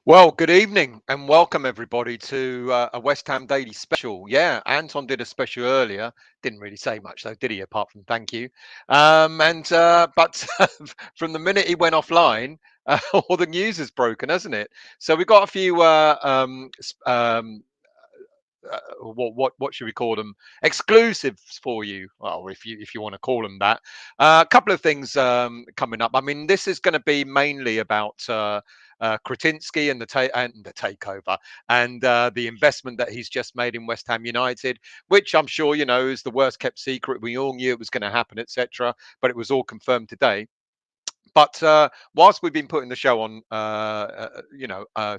Well, good evening and welcome everybody to a West Ham Daily special. Yeah, Anton did a special earlier. Didn't really say much though, did he? Apart from thank you. But from the minute he went offline, all the news has broken, hasn't it? So we've got a few what should we call them, exclusives for you, well, if you want to call them that. A couple of things coming up. I mean, this is going to be mainly about Kretinsky and the takeover and the investment that he's just made in West Ham United, which I'm sure you know is the worst kept secret. We all knew it was going to happen, etc., but it was all confirmed today. But whilst we've been putting the show on,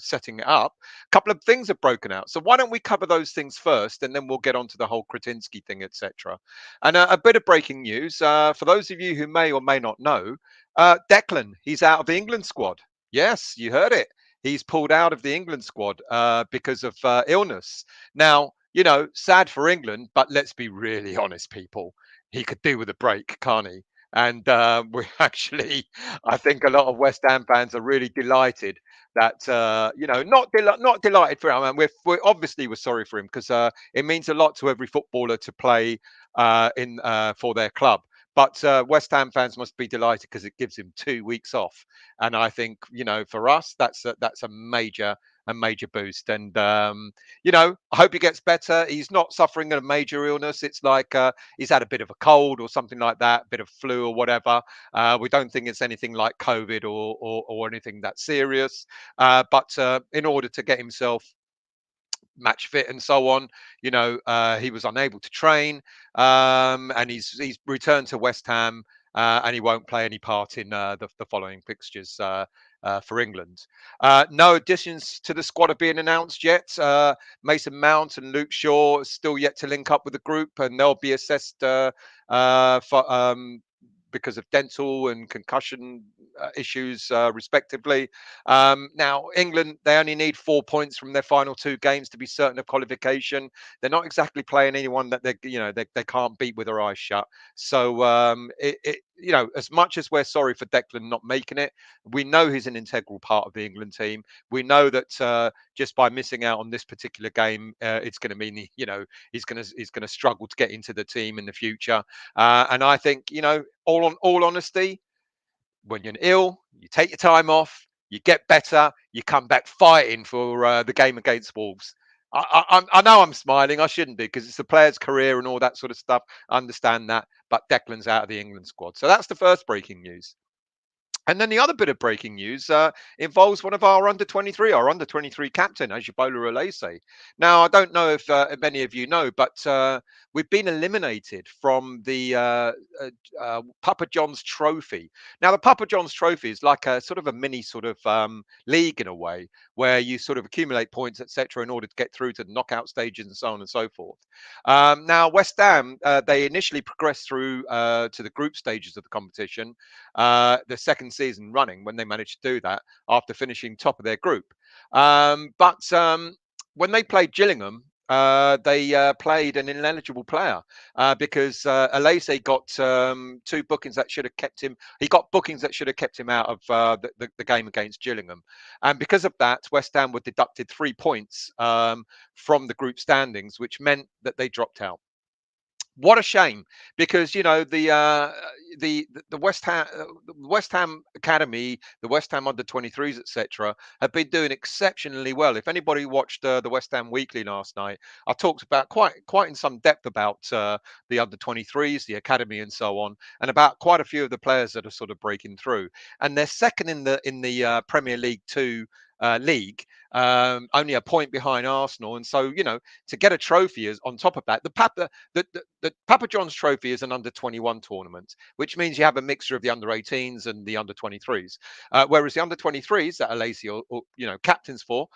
setting it up, a couple of things have broken out. So why don't we cover those things first, and then we'll get on to the whole Kretinsky thing, etc. And a bit of breaking news for those of you who may or may not know: Declan, he's out of the England squad. Yes, you heard it. He's pulled out of the England squad because of illness. Now, sad for England, but let's be really honest, people. He could do with a break, can't he? And we actually, I think a lot of West Ham fans are really delighted that not delighted for him. I mean, we're obviously we're sorry for him because it means a lot to every footballer to play in for their club. But West Ham fans must be delighted because it gives him 2 weeks off, and I think for us that's a major boost. And I hope he gets better. He's not suffering a major illness. It's like he's had a bit of a cold or something like that, a bit of flu or whatever. We don't think it's anything like COVID or anything that serious. But in order to get himself match fit and so on, he was unable to train, and he's returned to West Ham. And he won't play any part in the following fixtures for England. No additions to the squad are being announced yet. Mason Mount and Luke Shaw are still yet to link up with the group, and they'll be assessed because of dental and concussion issues, respectively. Now, England, they only need 4 points from their final 2 games to be certain of qualification. They're not exactly playing anyone that they can't beat with their eyes shut. So, as much as we're sorry for Declan not making it, we know he's an integral part of the England team. We know that just by missing out on this particular game, it's going to mean he's going to struggle to get into the team in the future. And I think all honesty, when you're ill, you take your time off, you get better, you come back fighting for the game against Wolves. I know I'm smiling. I shouldn't be because it's the player's career and all that sort of stuff. I understand that, but Declan's out of the England squad. So that's the first breaking news. And then the other bit of breaking news involves one of our under-23 captain, Ajibola Alese. Now, I don't know if many of you know, but we've been eliminated from the Papa John's Trophy. Now, the Papa John's Trophy is like a sort of a mini sort of league in a way, where you sort of accumulate points, etc., in order to get through to the knockout stages and so on and so forth. Now, West Ham, they initially progressed through to the group stages of the competition, the second season running, when they managed to do that after finishing top of their group. But when they played Gillingham, they played an ineligible player because Alese got 2 bookings that should have kept him. He got bookings that should have kept him out of the game against Gillingham, and because of that, West Ham were deducted 3 points from the group standings, which meant that they dropped out. What a shame, because the West Ham Academy, the West Ham under-23s, etc., have been doing exceptionally well. If anybody watched the West Ham Weekly last night, I talked about quite in some depth about the under-23s, the academy, and so on, and about quite a few of the players that are sort of breaking through. And they're second in the Premier League 2 league, only a point behind Arsenal. And so, to get a trophy is on top of that. The Papa John's Trophy is an under-21 tournament, which means you have a mixture of the under-18s and the under-23s. Whereas the under-23s that Alesi captains for,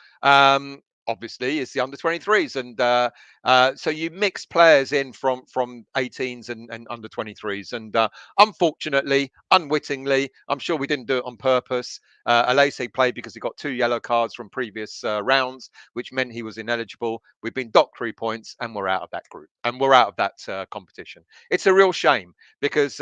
obviously, is the under-23s, and so you mix players in from 18s and under-23s, and unfortunately, unwittingly, I'm sure we didn't do it on purpose. Alesi played because he got 2 yellow cards from previous rounds, which meant he was ineligible. We've been docked 3 points, and we're out of that group, and we're out of that competition. It's a real shame because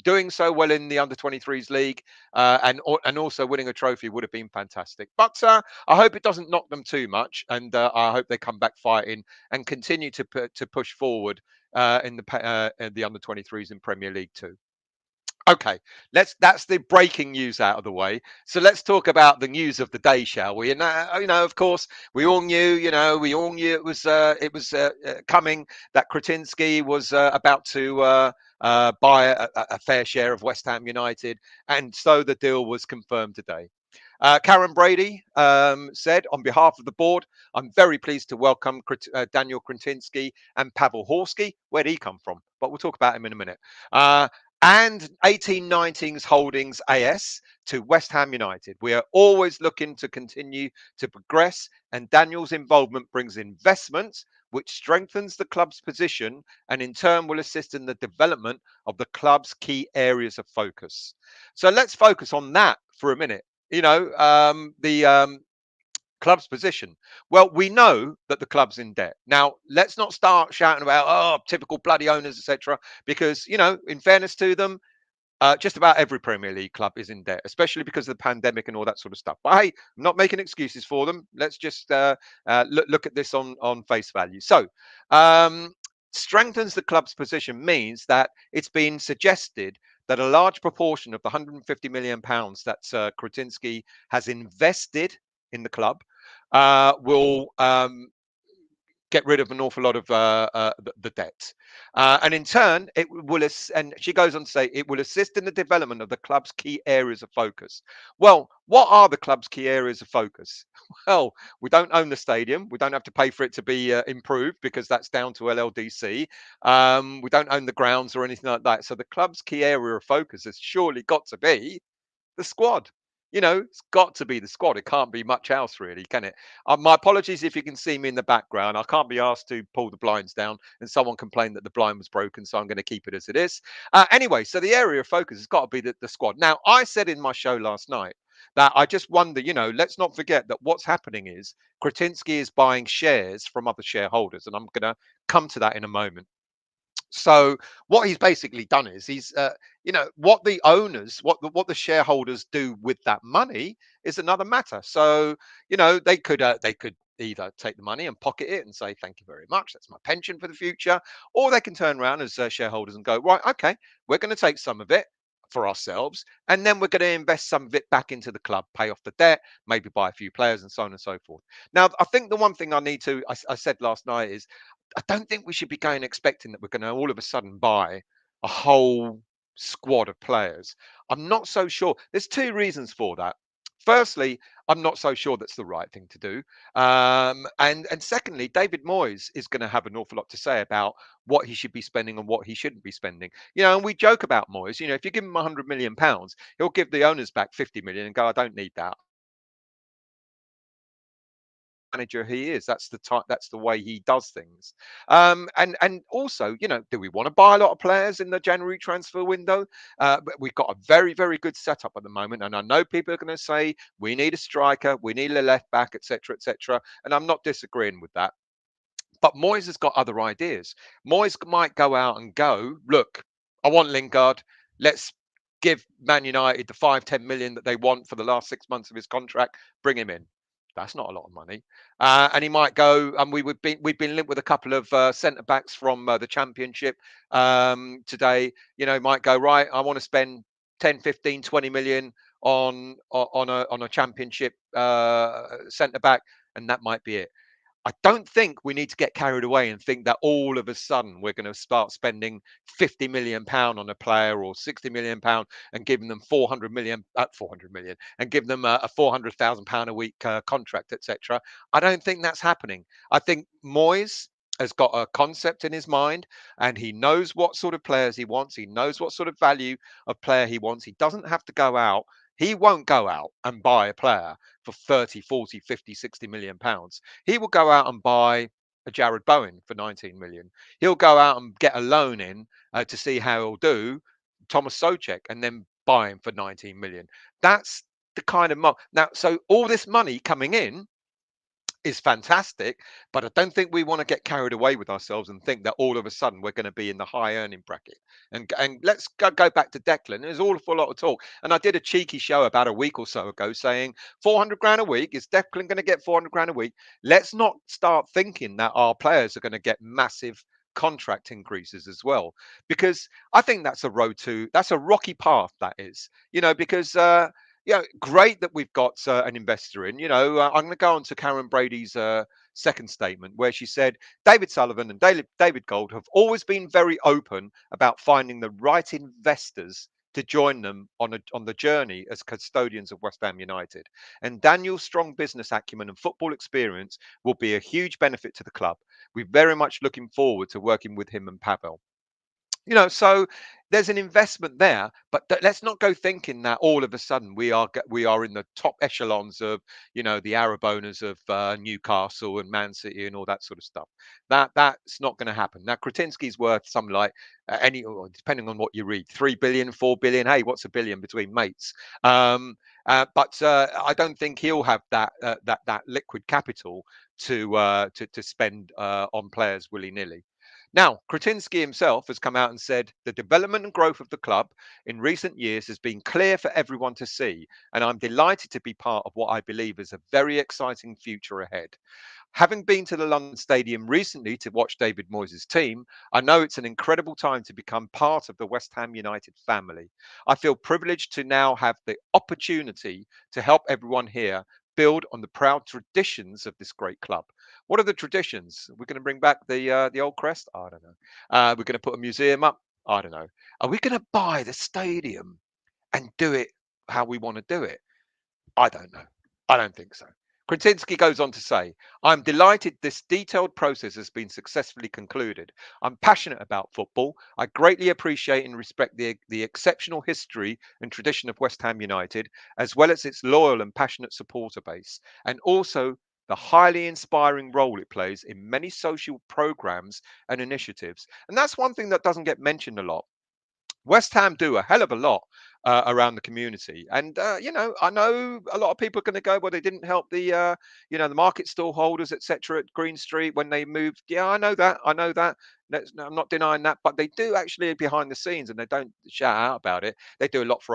doing so well in the under-23s league and also winning a trophy would have been fantastic. But I hope it doesn't knock them too much, and I hope they come back fighting and continue to push forward in the under-23s in Premier League 2. Okay, that's the breaking news out of the way. So let's talk about the news of the day, shall we? And of course, we all knew it was coming, that Kretinsky was about to buy a fair share of West Ham United, and so the deal was confirmed today. Karen Brady said, on behalf of the board, I'm very pleased to welcome Daniel Kretinsky and Pavel Horsky. Where'd he come from? But we'll talk about him in a minute. And 1819's Holdings AS to West Ham United. We are always looking to continue to progress, and Daniel's involvement brings investment, which strengthens the club's position and in turn will assist in the development of the club's key areas of focus. So let's focus on that for a minute. The club's position. Well, we know that the club's in debt. Now, let's not start shouting about, typical bloody owners, etc., because, in fairness to them, just about every Premier League club is in debt, especially because of the pandemic and all that sort of stuff. But hey, I'm not making excuses for them. Let's just look at this on face value. So, strengthens the club's position means that it's been suggested that a large proportion of the £150 million that Kretinsky has invested in the club will get rid of an awful lot of the debt. And in turn, it will, and she goes on to say, it will assist in the development of the club's key areas of focus. Well, what are the club's key areas of focus? Well, we don't own the stadium. We don't have to pay for it to be improved because that's down to LLDC. We don't own the grounds or anything like that. So the club's key area of focus has surely got to be the squad. It's got to be the squad. It can't be much else, really, can it? My apologies if you can see me in the background. I can't be asked to pull the blinds down, and someone complained that the blind was broken, so I'm going to keep it as it is. Anyway, so the area of focus has got to be the squad. Now, I said in my show last night that I just wonder, let's not forget that what's happening is Kretinsky is buying shares from other shareholders, and I'm going to come to that in a moment. So what he's basically done is he's, what the owners, what the shareholders do with that money is another matter. So they could either take the money and pocket it and say thank you very much, that's my pension for the future, or they can turn around as shareholders and go, right, okay, we're going to take some of it for ourselves, and then we're going to invest some of it back into the club, pay off the debt, maybe buy a few players, and so on and so forth. Now, I think the one thing I said last night is I don't think we should be going expecting that we're going to all of a sudden buy a whole squad of players. I'm not so sure. There's 2 reasons for that. Firstly, I'm not so sure that's the right thing to do. And secondly, David Moyes is going to have an awful lot to say about what he should be spending and what he shouldn't be spending. And we joke about Moyes. If you give him £100 million, he'll give the owners back 50 million and go, I don't need that. Manager he is. That's the type. That's the way he does things. And also, do we want to buy a lot of players in the January transfer window? But we've got a very, very good setup at the moment, and I know people are going to say we need a striker, we need a left back, etc., etc. And I'm not disagreeing with that. But Moyes has got other ideas. Moyes might go out and go, look, I want Lingard. Let's give Man United the 5-10 million that they want for the last 6 months of his contract. Bring him in. That's not a lot of money. And he might go, and we've been linked with a couple of centre backs from the Championship today. Might go, right, I want to spend 10, 15, 20 million on a Championship centre back, and that might be it. I don't think we need to get carried away and think that all of a sudden we're going to start spending £50 million on a player or £60 million and giving them 400 million and give them a £400,000 a week contract, etc. I don't think that's happening. I think Moyes has got a concept in his mind and he knows what sort of players he wants. He knows what sort of value of player he wants. He doesn't have to go out. He won't go out and buy a player for 30, 40, 50, 60 million pounds. He will go out and buy a Jared Bowen for 19 million. He'll go out and get a loan in to see how he'll do, Thomas Soucek, and then buy him for 19 million. That's the kind of now. So all this money coming in is fantastic, but I don't think we want to get carried away with ourselves and think that all of a sudden we're going to be in the high earning bracket. And let's go back to Declan. There's an awful lot of talk, and I did a cheeky show about a week or so ago saying 400 grand a week, is Declan going to get 400 grand a week? Let's not start thinking that our players are going to get massive contract increases as well, because I think that's a rocky path, that is, because yeah, great that we've got an investor in. I'm going to go on to Karen Brady's second statement, where she said David Sullivan and David Gold have always been very open about finding the right investors to join them on the journey as custodians of West Ham United. And Daniel's strong business acumen and football experience will be a huge benefit to the club. We're very much looking forward to working with him and Pavel. So there's an investment there, but let's not go thinking that all of a sudden we are in the top echelons of the Arab owners of Newcastle and Man City and all that sort of stuff. That's not going to happen. Now Kretinsky's worth some like depending on what you read, 3 billion, 4 billion. Hey, what's a billion between mates? But I don't think he'll have that liquid capital to spend on players willy nilly. Now, Kretinsky himself has come out and said the development and growth of the club in recent years has been clear for everyone to see, and I'm delighted to be part of what I believe is a very exciting future ahead. Having been to the London Stadium recently to watch David Moyes' team, I know it's an incredible time to become part of the West Ham United family. I feel privileged to now have the opportunity to help everyone here build on the proud traditions of this great club. What are the traditions? We're going to bring back the old crest? I don't know. We're going to put a museum up? I don't know. Are we going to buy the stadium and do it how we want to do it? I don't know. I don't think so. Kretinsky goes on to say, I'm delighted this detailed process has been successfully concluded. I'm passionate about football. I greatly appreciate and respect the exceptional history and tradition of West Ham United, as well as its loyal and passionate supporter base, and also the highly inspiring role it plays in many social programs and initiatives. And that's one thing that doesn't get mentioned a lot. West Ham do a hell of a lot around the community, and I know a lot of people are going to go, well, they didn't help the market stall holders, etc., at Green Street when they moved. Yeah, I know that. I know that. No, I'm not denying that, but they do actually behind the scenes, and they don't shout out about it. They do a lot for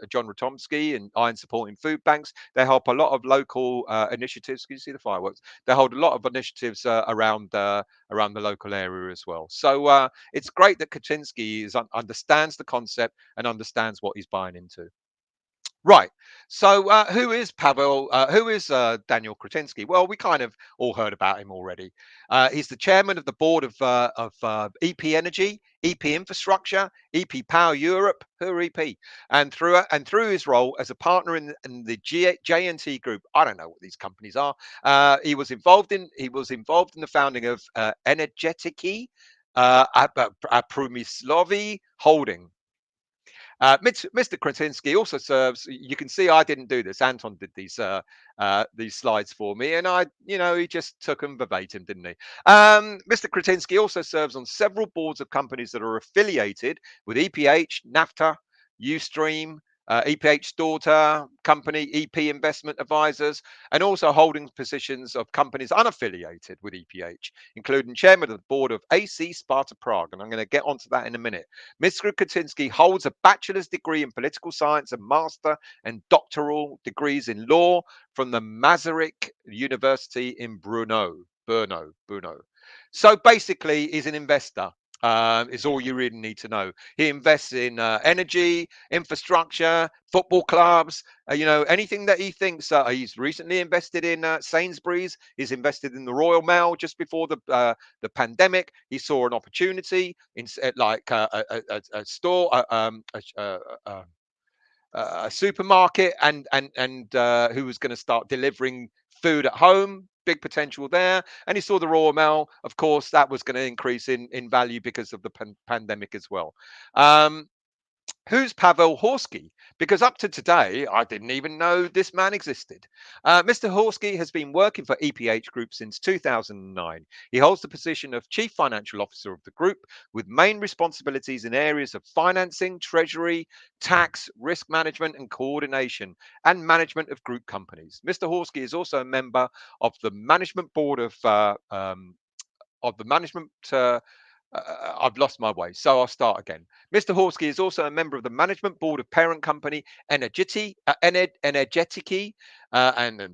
John Ratomski and Iron Supporting Food Banks. They help a lot of local initiatives. Can you see the fireworks? They hold a lot of initiatives around the local area as well. So it's great that Kaczynski understands the concept and understands what he's buying into. Right. So who is Pavel? Who is Daniel Kretinsky? Well, we kind of all heard about him already. He's the chairman of the board of EP Energy, EP Infrastructure, EP Power Europe, who are EP, and through his role as a partner in the JNT Group. I don't know what these companies are. He was involved in the founding of Energetiki, Průmyslový Holding. Mr. Kretinsky also serves. You can see I didn't do this. Anton did these slides for me, and he just took them verbatim, didn't he? Mr. Kretinsky also serves on several boards of companies that are affiliated with EPH, NAFTA, Ustream, EPH daughter company, EP Investment Advisors, and also holding positions of companies unaffiliated with EPH, including chairman of the board of AC Sparta Prague. And I'm going to get onto that in a minute. Mr. Kretinsky holds a bachelor's degree in political science, a master and doctoral degrees in law from the Masaryk University in Brno. So basically, he's an investor. Is all you really need to know. He invests in energy, infrastructure, football clubs, anything that he thinks. He's recently invested in Sainsbury's. He's invested in the Royal Mail just before the pandemic. He saw an opportunity in like a store, a supermarket, and who was going to start delivering food at home. Big potential there, and he saw the Royal Mail. Of course, that was going to increase in value because of the pandemic as well. Um, Who's Pavel Horsky? Because up to today, I didn't even know this man existed. Mr. Horsky has been working for EPH Group since 2009. He holds the position of Chief Financial Officer of the group, with main responsibilities in areas of financing, treasury, tax, risk management, and coordination, and management of group companies. Mr. Horsky is also a member of the management board of the management. I've lost my way, so I'll start again. Mr. Horsky is also a member of the management board of parent company Energetiki, and then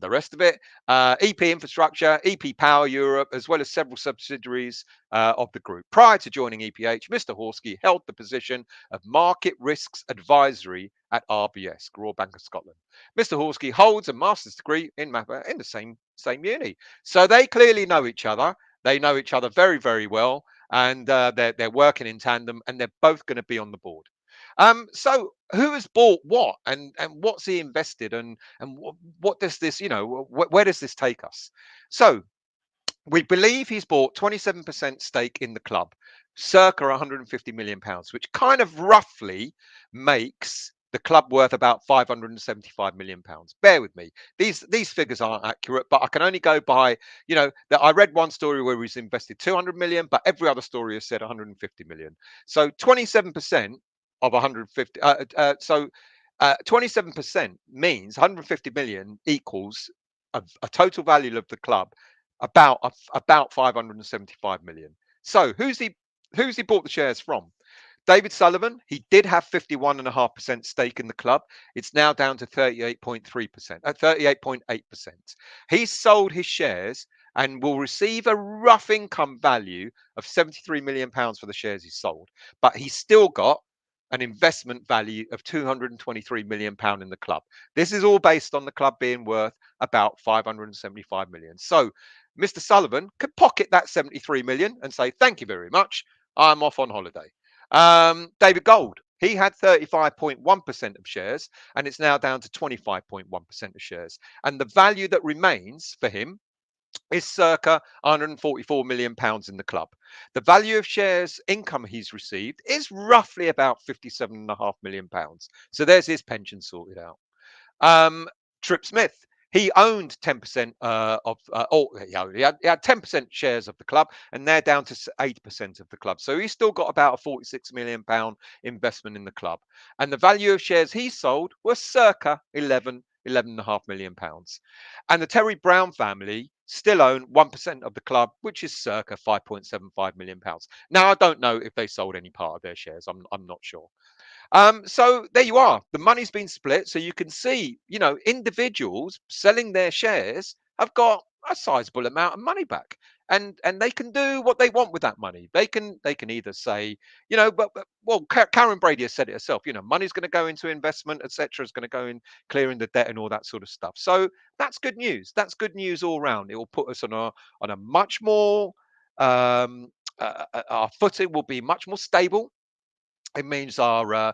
the rest of it, EP Infrastructure, EP Power Europe, as well as several subsidiaries of the group. Prior to joining EPH, Mr. Horsky held the position of Market Risks Advisory at RBS, Royal Bank of Scotland. Mr. Horsky holds a master's degree in MAPA in the same uni, so they clearly know each other. They know each other very, very well, and they're working in tandem, and they're both going to be on the board. So who has bought what, and what's he invested, and what does this, where does this take us? So we believe he's bought 27% stake in the club, circa 150 million pounds, which kind of roughly makes the club worth about 575 million pounds. Bear with me; these figures aren't accurate, but I can only go by, that I read one story where he's invested 200 million, but every other story has said 150 million. So 27% of 150. 27% means 150 million equals a total value of the club about 575 million. So who's he bought the shares from? David Sullivan, he did have 51.5% stake in the club. It's now down to 38.3%, at 38.8%. He's sold his shares and will receive a rough income value of 73 million pounds for the shares he sold. But he's still got an investment value of 223 million pound in the club. This is all based on the club being worth about 575 million. So Mr. Sullivan could pocket that 73 million and say, thank you very much. I'm off on holiday. David Gold, he had 35.1% of shares, and it's now down to 25.1% of shares. And the value that remains for him is circa 144 million pounds in the club. The value of shares income he's received is roughly about 57.5 million pounds. So there's his pension sorted out. Um, Trip Smith, he owned 10% he had 10% shares of the club, and they're down to 8% of the club. So he's still got about a 46 million pound investment in the club. And the value of shares he sold was circa 11.5 million pounds. And the Terry Brown family still own 1% of the club, which is circa 5.75 million pounds. Now, I don't know if they sold any part of their shares. I'm not sure. So there you are. The money's been split. So you can see, individuals selling their shares have got a sizable amount of money back. And they can do what they want with that money. They can either say, well, Karen Brady has said it herself. Money's going to go into investment, etc. Is going to go in clearing the debt and all that sort of stuff. So that's good news. That's good news all round. It will put us on a much more our footing will be much more stable. It means our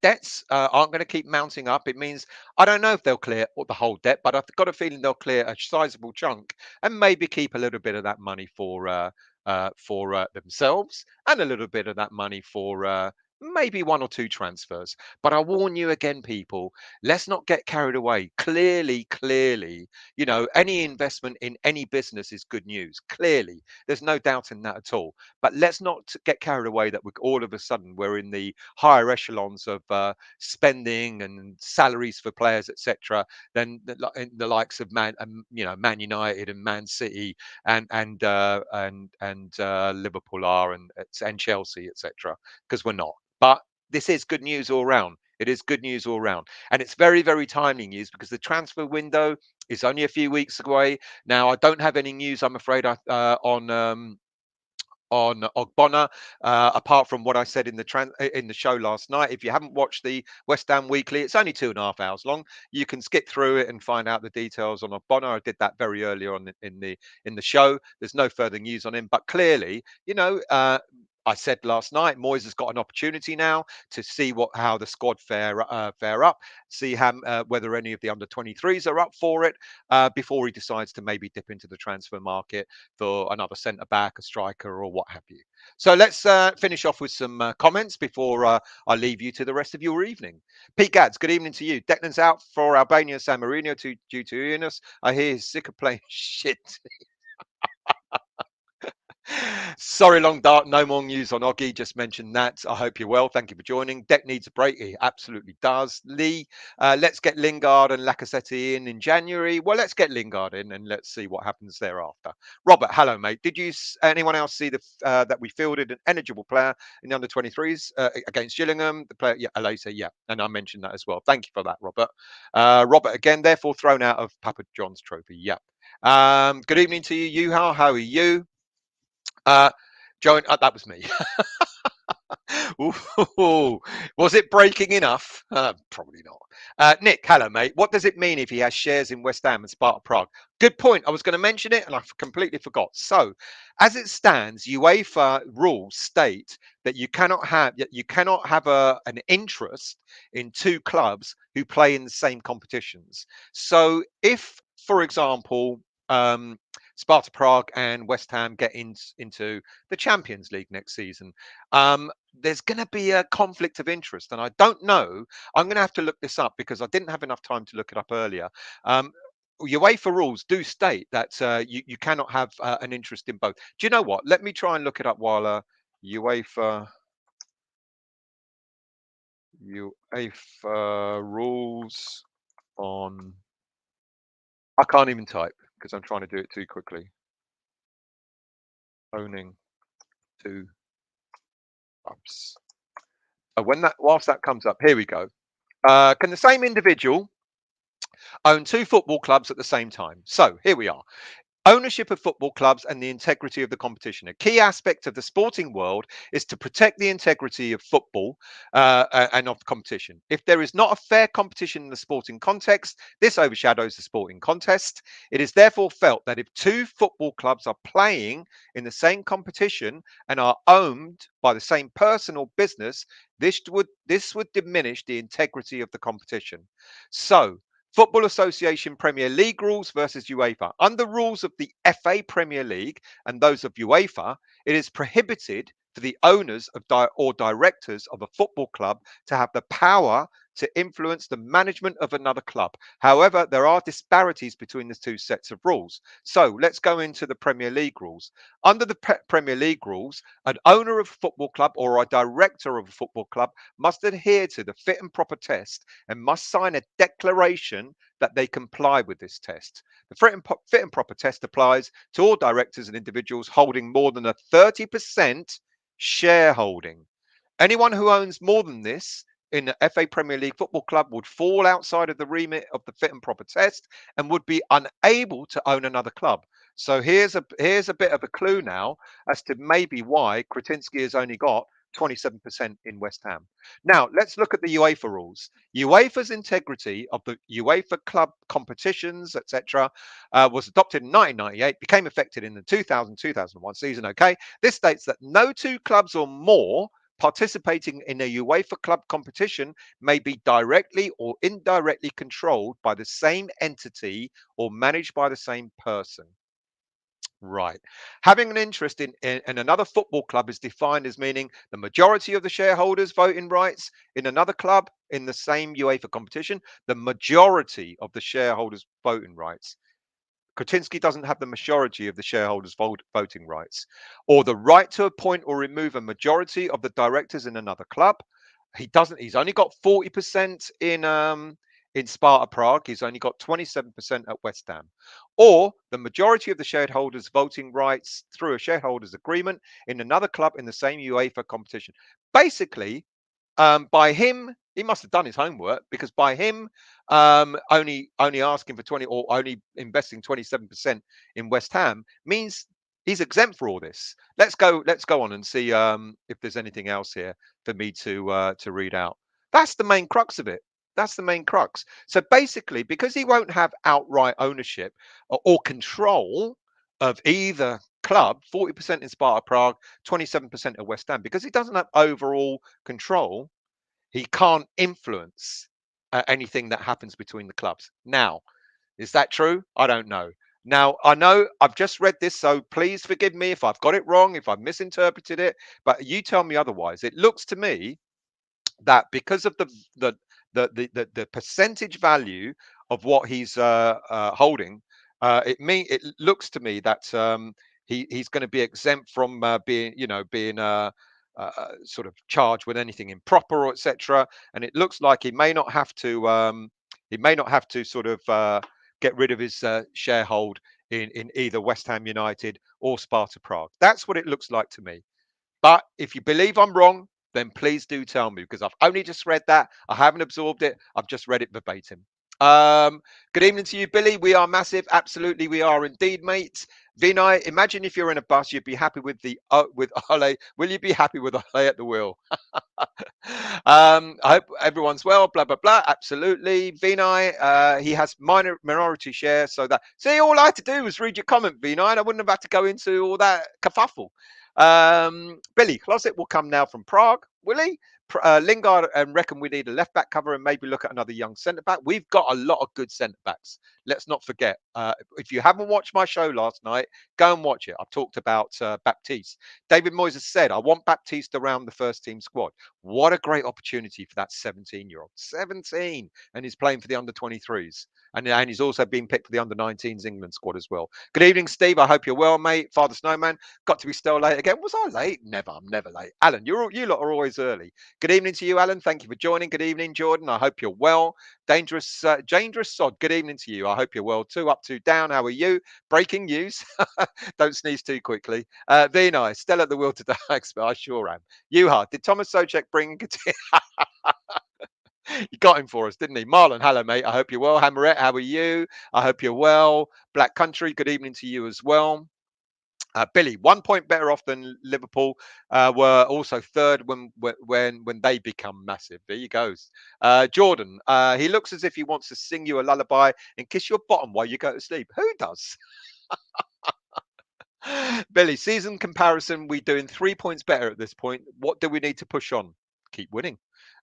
debts aren't going to keep mounting up. It means I don't know if they'll clear the whole debt, but I've got a feeling they'll clear a sizable chunk and maybe keep a little bit of that money for themselves, and a little bit of that money for maybe one or two transfers. But I warn you again, people, let's not get carried away. Clearly, any investment in any business is good news. Clearly, there's no doubt in that at all. But let's not get carried away that we're all of a sudden we're in the higher echelons of spending and salaries for players, etc. Than the likes of Man United and Man City and Liverpool are, and Chelsea, etc. Because we're not. But this is good news all round. It is good news all round, and it's very, very timely news because the transfer window is only a few weeks away. Now, I don't have any news, I'm afraid, on on Ogbonna. Apart from what I said in the show last night, if you haven't watched the West Ham Weekly, it's only 2.5 hours long. You can skip through it and find out the details on Ogbonna. I did that very early on in the show. There's no further news on him, but clearly, I said last night, Moyes has got an opportunity now to see how the squad fare up, see whether any of the under 23s are up for it before he decides to maybe dip into the transfer market for another centre back, a striker, or what have you. So let's finish off with some comments before I leave you to the rest of your evening. Pete Gads, good evening to you. Declan's out for Albania San Marino due to illness. I hear he's sick of playing shit. Sorry, Long Dart. No more news on Oggy. Just mentioned that. I hope you're well. Thank you for joining. Deck needs a break. He absolutely does. Lee, let's get Lingard and Lacazette in January. Well, let's get Lingard in and let's see what happens thereafter. Robert, hello, mate. Did anyone else see that we fielded an eligible player in the under 23s against Gillingham? The player, yeah, Alisa, yeah, and I mentioned that as well. Thank you for that, Robert. Robert again, therefore thrown out of Papa John's trophy. Yeah. Good evening to you, Yuhao. How are you? Joan, that was me. Ooh, was it breaking enough? Probably not. Nick, hello, mate. What does it mean if he has shares in West Ham and Sparta Prague? Good point. I was going to mention it and I completely forgot. So, as it stands, UEFA rules state that you cannot have an interest in two clubs who play in the same competitions. So, if, for example, Sparta Prague and West Ham get into the Champions League next season, there's going to be a conflict of interest. And I don't know. I'm going to have to look this up because I didn't have enough time to look it up earlier. UEFA rules do state that you cannot have an interest in both. Do you know what? Let me try and look it up while UEFA rules on. I can't even type because I'm trying to do it too quickly. Owning two clubs. Whilst that comes up, here we go. Can the same individual own two football clubs at the same time? So here we are. Ownership of football clubs and the integrity of the competition. A key aspect of the sporting world is to protect the integrity of football and of the competition. If there is not a fair competition in the sporting context, this overshadows the sporting contest. It is therefore felt that if two football clubs are playing in the same competition and are owned by the same person or business, this would diminish the integrity of the competition. So, Football Association Premier League rules versus UEFA. Under rules of the FA Premier League and those of UEFA, it is prohibited for the owners or directors of a football club to have the power to influence the management of another club. However, there are disparities between the two sets of rules. So let's go into the Premier League rules. Under the Premier League rules, an owner of a football club or a director of a football club must adhere to the fit and proper test and must sign a declaration that they comply with this test. The fit and proper test applies to all directors and individuals holding more than a 30% shareholding. Anyone who owns more than this in the FA Premier League football club would fall outside of the remit of the fit and proper test and would be unable to own another club. So here's a bit of a clue now as to maybe why Kretinsky has only got 27% in West Ham. Now, let's look at the UEFA rules. UEFA's integrity of the UEFA club competitions, etc., was adopted in 1998, became effective in the 2000-2001 season. Okay, this states that no two clubs or more participating in a UEFA club competition may be directly or indirectly controlled by the same entity or managed by the same person. Right. Having an interest in another football club is defined as meaning the majority of the shareholders' voting rights in another club in the same UEFA competition, the majority of the shareholders' voting rights. Kretinsky doesn't have the majority of the shareholders' voting rights, or the right to appoint or remove a majority of the directors in another club. He doesn't. He's only got 40% in Sparta Prague. He's only got 27% at West Ham, or the majority of the shareholders' voting rights through a shareholders' agreement in another club in the same UEFA competition. Basically, by him, he must have done his homework because by him only asking for 20 or only investing 27% in West Ham means He's exempt for all this. Let's go on and see if there's anything else here for me to read out. That's the main crux of it. That's the main crux. So basically, because he won't have outright ownership or control of either club, 40% in Sparta Prague, 27% at West Ham, because he doesn't have overall control, he can't influence anything that happens between the clubs. Now, is that true? I don't know. Now, I know I've just read this, so please forgive me if I've got it wrong, if I've misinterpreted it, but you tell me otherwise. It looks to me that because of the the percentage value of what he's holding, it looks to me that he's going to be exempt from being being sort of charged with anything improper or etc. And it looks like he may not have to sort of get rid of his sharehold in either West Ham United or Sparta Prague. That's what it looks like to me. But if you believe I'm wrong, then please do tell me, because I've only just read that. I haven't absorbed it. I've just read it verbatim. Good evening to you, Billy. We are massive. Absolutely, we are indeed, mates. Vinay, imagine if you're in a bus, you'd be happy with Ole. Will you be happy with Ole at the wheel? I hope everyone's well. Blah blah blah. Absolutely, Vinay. He has minority share, so that see, all I had to do was read your comment, Vinay, and I wouldn't have had to go into all that kerfuffle. Billy, Closet will come now from Prague, will he? Lingard and reckon we need a left back cover and maybe look at another young centre back. We've got a lot of good centre backs. Let's not forget. If you haven't watched my show last night, go and watch it. I've talked about Baptiste. David Moyes has said, I want Baptiste around the first team squad. What a great opportunity for that 17-year-old. 17, and he's playing for the under 23s. And he's also been picked for the under 19s England squad as well. Good evening, Steve. I hope you're well, mate. Father Snowman. Got to be still late again. Was I late? Never. I'm never late. Alan, you lot are always early. Good evening to you, Alan. Thank you for joining. Good evening, Jordan. I hope you're well. Dangerous Sod. Good evening to you. I hope you're well too. Up, two, down. How are you? Breaking news. Don't sneeze too quickly. Vinay, still at the wheel today. I sure am. Yuha, did Thomas Socek bring he got him for us, didn't he? Marlon, hello, mate. I hope you're well. Hammerette, how are you? I hope you're well. Black Country, good evening to you as well. Billy, 1 point better off than Liverpool. Were also third when they become massive. There you goes. Jordan, he looks as if he wants to sing you a lullaby and kiss your bottom while you go to sleep. Who does? Billy, season comparison, we're doing 3 points better at this point. What do we need to push on? Keep winning.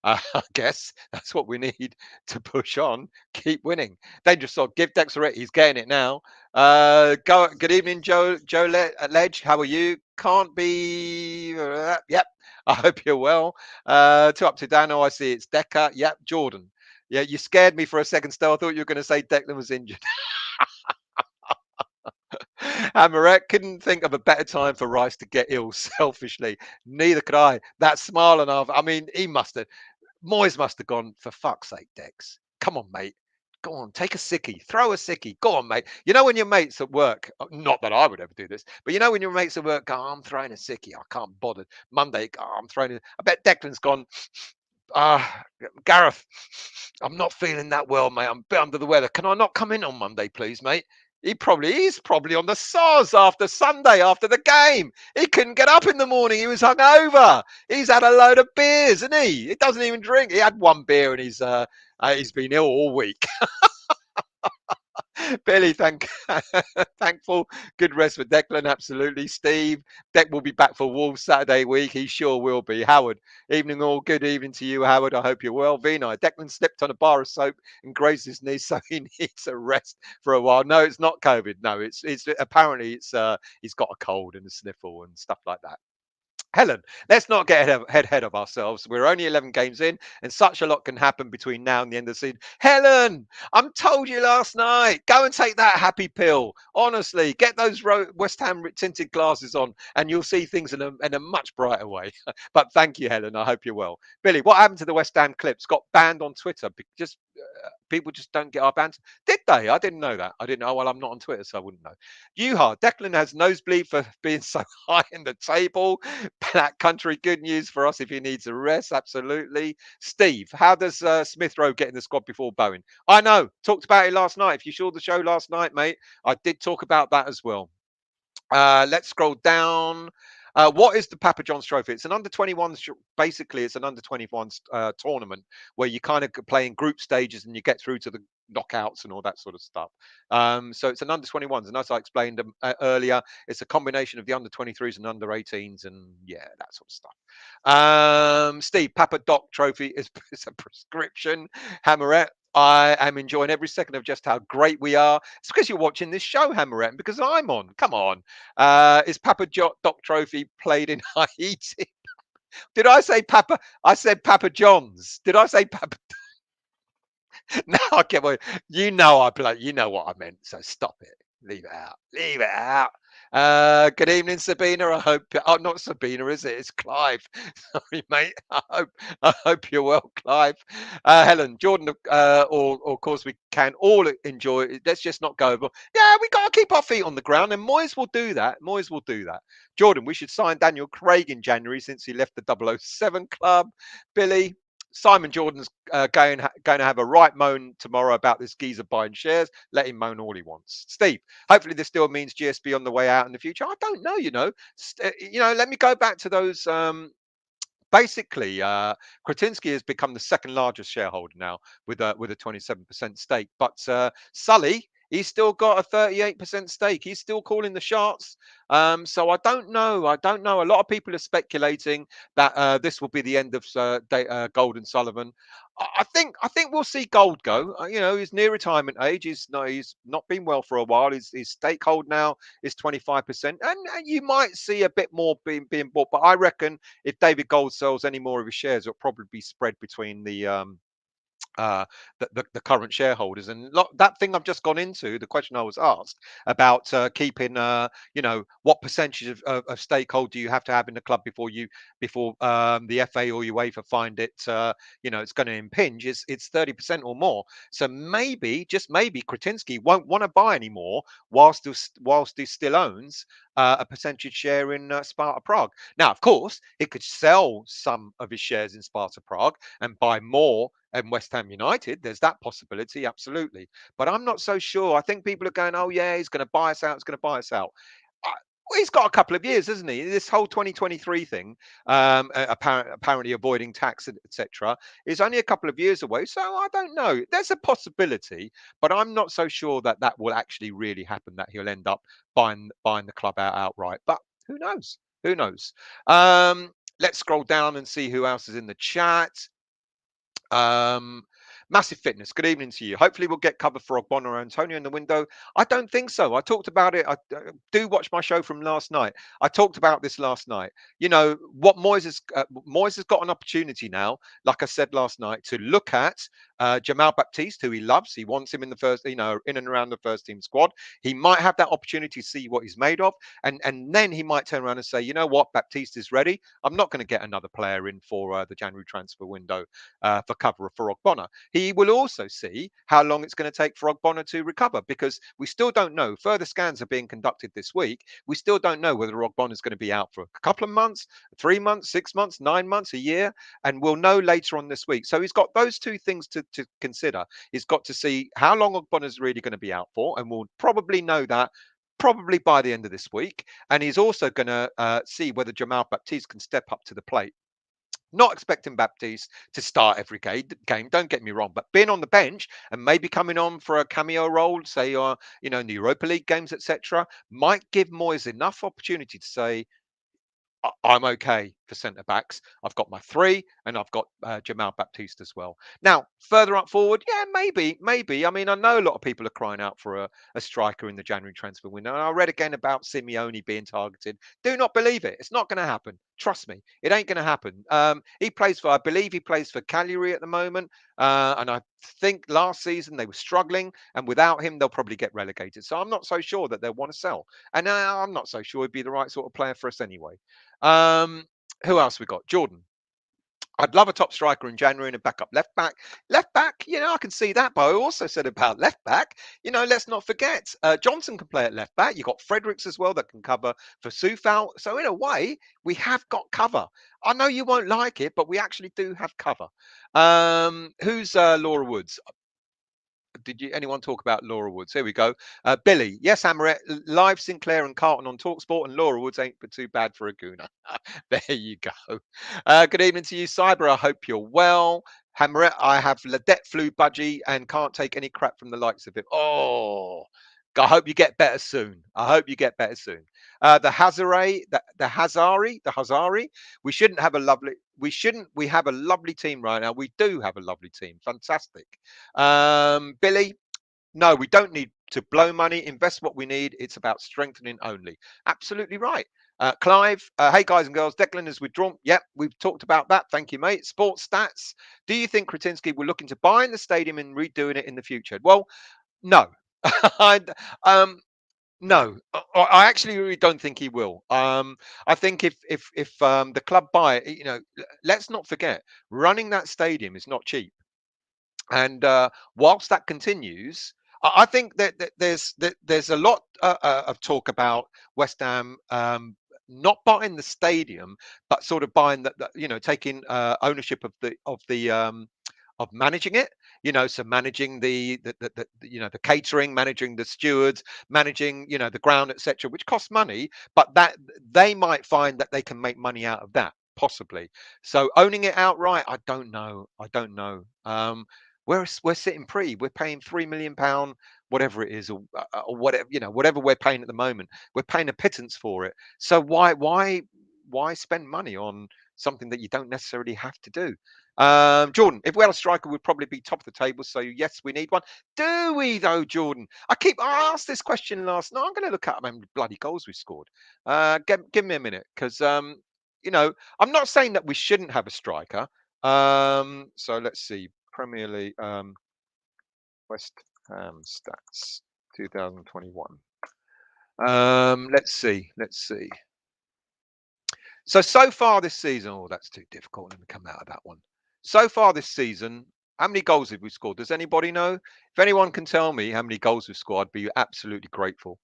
I guess that's what we need to push on. Keep winning. Dangerous Sod, give Dexter. He's getting it now. Good evening, Joe Ledge. How are you? Can't be. Yep. I hope you're well. Two up to Dano. I see it's Decker. Yep. Jordan. Yeah, you scared me for a second. Still, I thought you were going to say Declan was injured. Amaret couldn't think of a better time for Rice to get ill selfishly. Neither could I. That smile and I mean, Moyes must have gone, for fuck's sake, Dex. Come on, mate. Go on, take a sickie. Throw a sickie. Go on, mate. You know when your mates at work, not that I would ever do this, but you know when your mates at work go, oh, I'm throwing a sickie. I can't bother. Monday, oh, I'm throwing it. I bet Declan's gone, Gareth, I'm not feeling that well, mate. I'm a bit under the weather. Can I not come in on Monday, please, mate? He's probably on the SARS after Sunday, after the game. He couldn't get up in the morning. He was hungover. He's had a load of beers, isn't he? He doesn't even drink. He had one beer and he's been ill all week. Billy, thankful. Good rest for Declan, absolutely. Steve, Deck will be back for Wolves Saturday week. He sure will be. Howard, evening all. Good evening to you, Howard. I hope you're well. Vinay, Declan slipped on a bar of soap and grazed his knee, so he needs a rest for a while. No, it's not COVID. No, it's apparently he's got a cold and a sniffle and stuff like that. Helen, let's not get ahead of ourselves. We're only 11 games in, and such a lot can happen between now and the end of the season. Helen, I told you last night, go and take that happy pill. Honestly, get those West Ham tinted glasses on, and you'll see things in a much brighter way. But thank you, Helen. I hope you're well. Billy, what happened to the West Ham clips? Got banned on Twitter. Just people just don't get our bans. Did they? I didn't know that. I didn't know. Well, I'm not on Twitter, so I wouldn't know. Yuha, Declan has nosebleed for being so high in the table. Black Country, good news for us if he needs a rest. Absolutely. Steve, how does Smith Rowe get in the squad before Bowen? I know. Talked about it last night. If you saw the show last night, mate, I did talk about that as well. Let's scroll down. What is the Papa John's Trophy? It's an under 21s. Basically, it's an under 21s tournament where you kind of play in group stages and you get through to the knockouts and all that sort of stuff. So it's an under 21s, and as I explained earlier, it's a combination of the under 23s and under 18s, and yeah, that sort of stuff. Steve, Papa Doc Trophy is a prescription. Hammerette. I am enjoying every second of just how great we are. It's because you're watching this show, Hammerette, and because I'm on. Come on. Is Papa Doc Trophy played in Haiti? Did I say Papa? I said Papa John's. Did I say Papa? No, I get what you know. I play. You know what I meant. So stop it. Leave it out. Leave it out. Good evening, Sabina. I hope. Oh, not Sabina, is it? It's Clive. Sorry, mate. I hope you're well, Clive. Helen, Jordan. Or of course we can all enjoy it. Let's just not go over. Yeah, we got to keep our feet on the ground, and Moyes will do that. Moyes will do that. Jordan, we should sign Daniel Craig in January since he left the 007 club. Billy, Simon Jordan's going to have a right moan tomorrow about this geezer buying shares. Let him moan all he wants. Steve, hopefully this still means GSB on the way out in the future. I don't know, let me go back to those. Basically, Kretinsky has become the second largest shareholder now with a 27% stake. But Sully, he's still got a 38% stake. He's still calling the shots. So I don't know. I don't know. A lot of people are speculating that this will be the end of Gold and Sullivan. I think we'll see Gold go. He's near retirement age. He's not been well for a while. His stakehold now is 25%, and you might see a bit more being bought. But I reckon if David Gold sells any more of his shares, it'll probably be spread between uh, the current shareholders. And that thing I've just gone into, the question I was asked about keeping, what percentage of stakeholder do you have to have in the club before the FA or UEFA find it, it's going to impinge. It's 30% or more. So maybe, just maybe, Kretinsky won't want to buy anymore whilst he still owns a percentage share in Sparta Prague. Now, of course, he could sell some of his shares in Sparta Prague and buy more and West Ham United. There's that possibility, absolutely. But I'm not so sure. I think people are going, oh, yeah, he's going to buy us out. He's going to buy us out. Well, he's got a couple of years, hasn't he? This whole 2023 thing, apparently avoiding tax, etc., is only a couple of years away. So I don't know. There's a possibility, but I'm not so sure that will actually really happen. That he'll end up buying the club out outright. But who knows? Who knows? Let's scroll down and see who else is in the chat. Um, Massive Fitness, good evening to you. Hopefully we'll get cover for Ogbonna or Antonio in the window. I don't think so. I talked about it. I do watch my show from last night. I talked about this last night. What Moyes has got an opportunity now, like I said last night, to look at Jamal Baptiste, who he loves. He wants him in the first, in and around the first team squad. He might have that opportunity to see what he's made of. And then he might turn around and say, you know what, Baptiste is ready. I'm not going to get another player in for the January transfer window for cover for Ogbonna. He will also see how long it's going to take for Ogbonna to recover, because we still don't know. Further scans are being conducted this week. We still don't know whether Ogbonna is going to be out for a couple of months, 3 months, 6 months, 9 months, a year, and we'll know later on this week. So he's got those two things to consider. He's got to see how long Ogbonna is really going to be out for, and we'll probably know that probably by the end of this week. And he's also going to see whether Jamal Baptiste can step up to the plate. Not expecting Baptiste to start every game, don't get me wrong, but being on the bench and maybe coming on for a cameo role, say, in the Europa League games, etc., might give Moyes enough opportunity to say, I'm okay for centre backs. I've got my three, and I've got Jamal Baptiste as well. Now, further up forward, yeah, maybe. I mean, I know a lot of people are crying out for a striker in the January transfer window. And I read again about Simeone being targeted. Do not believe it. It's not going to happen. Trust me, it ain't going to happen. I believe he plays for Cagliari at the moment. And I think last season they were struggling, and without him, they'll probably get relegated. So I'm not so sure that they'll want to sell. And I'm not so sure he'd be the right sort of player for us anyway. Who else we got? Jordan. I'd love a top striker in January and a backup left back. Left back, I can see that. But I also said about left back, let's not forget Johnson can play at left back. You've got Fredericks as well that can cover for Soufal. So in a way, we have got cover. I know you won't like it, but we actually do have cover. Who's Laura Woods? Did you anyone talk about Laura Woods? Here we go. Billy, yes, Amaret, live Sinclair and Carlton on Talksport, and Laura Woods ain't but too bad for a gooner. There you go. Good evening to you, Cyber. I hope you're well. Hamret, I have Ladette flu budgie and can't take any crap from the likes of it. Oh, I hope you get better soon. I hope you get better soon. The Hazari. We have a lovely team right now. We do have a lovely team. Fantastic. Billy, no, we don't need to blow money. Invest what we need. It's about strengthening only. Absolutely right. Clive, hey guys and girls, Declan has withdrawn. Yep, we've talked about that. Thank you, mate. Sports stats. Do you think Kretinsky will look into buying the stadium and redoing it in the future? Well, no. I, no, I actually really don't think he will. I think if the club buy it, let's not forget, running that stadium is not cheap. And whilst that continues, I think that there's a lot of talk about West Ham not buying the stadium, but sort of buying taking ownership of managing it. So managing the catering, managing the stewards, managing the ground, etc., which costs money, but that they might find that they can make money out of that possibly. So owning it outright, I don't know. We're sitting pretty. We're paying £3 million, whatever it is, or whatever we're paying at the moment. We're paying a pittance for it. So why spend money on something that you don't necessarily have to do? Jordan, if we had a striker, we'd probably be top of the table. So yes, we need one. Do we though, Jordan? I asked this question last night. I'm going to look at how many bloody goals we scored. Give me a minute, because I'm not saying that we shouldn't have a striker. So let's see. Premier League, West Ham stats 2021. Let's see. So far this season, oh, that's too difficult. Let me come out of that one. So far this season, how many goals have we scored? Does anybody know? If anyone can tell me how many goals we've scored, I'd be absolutely grateful.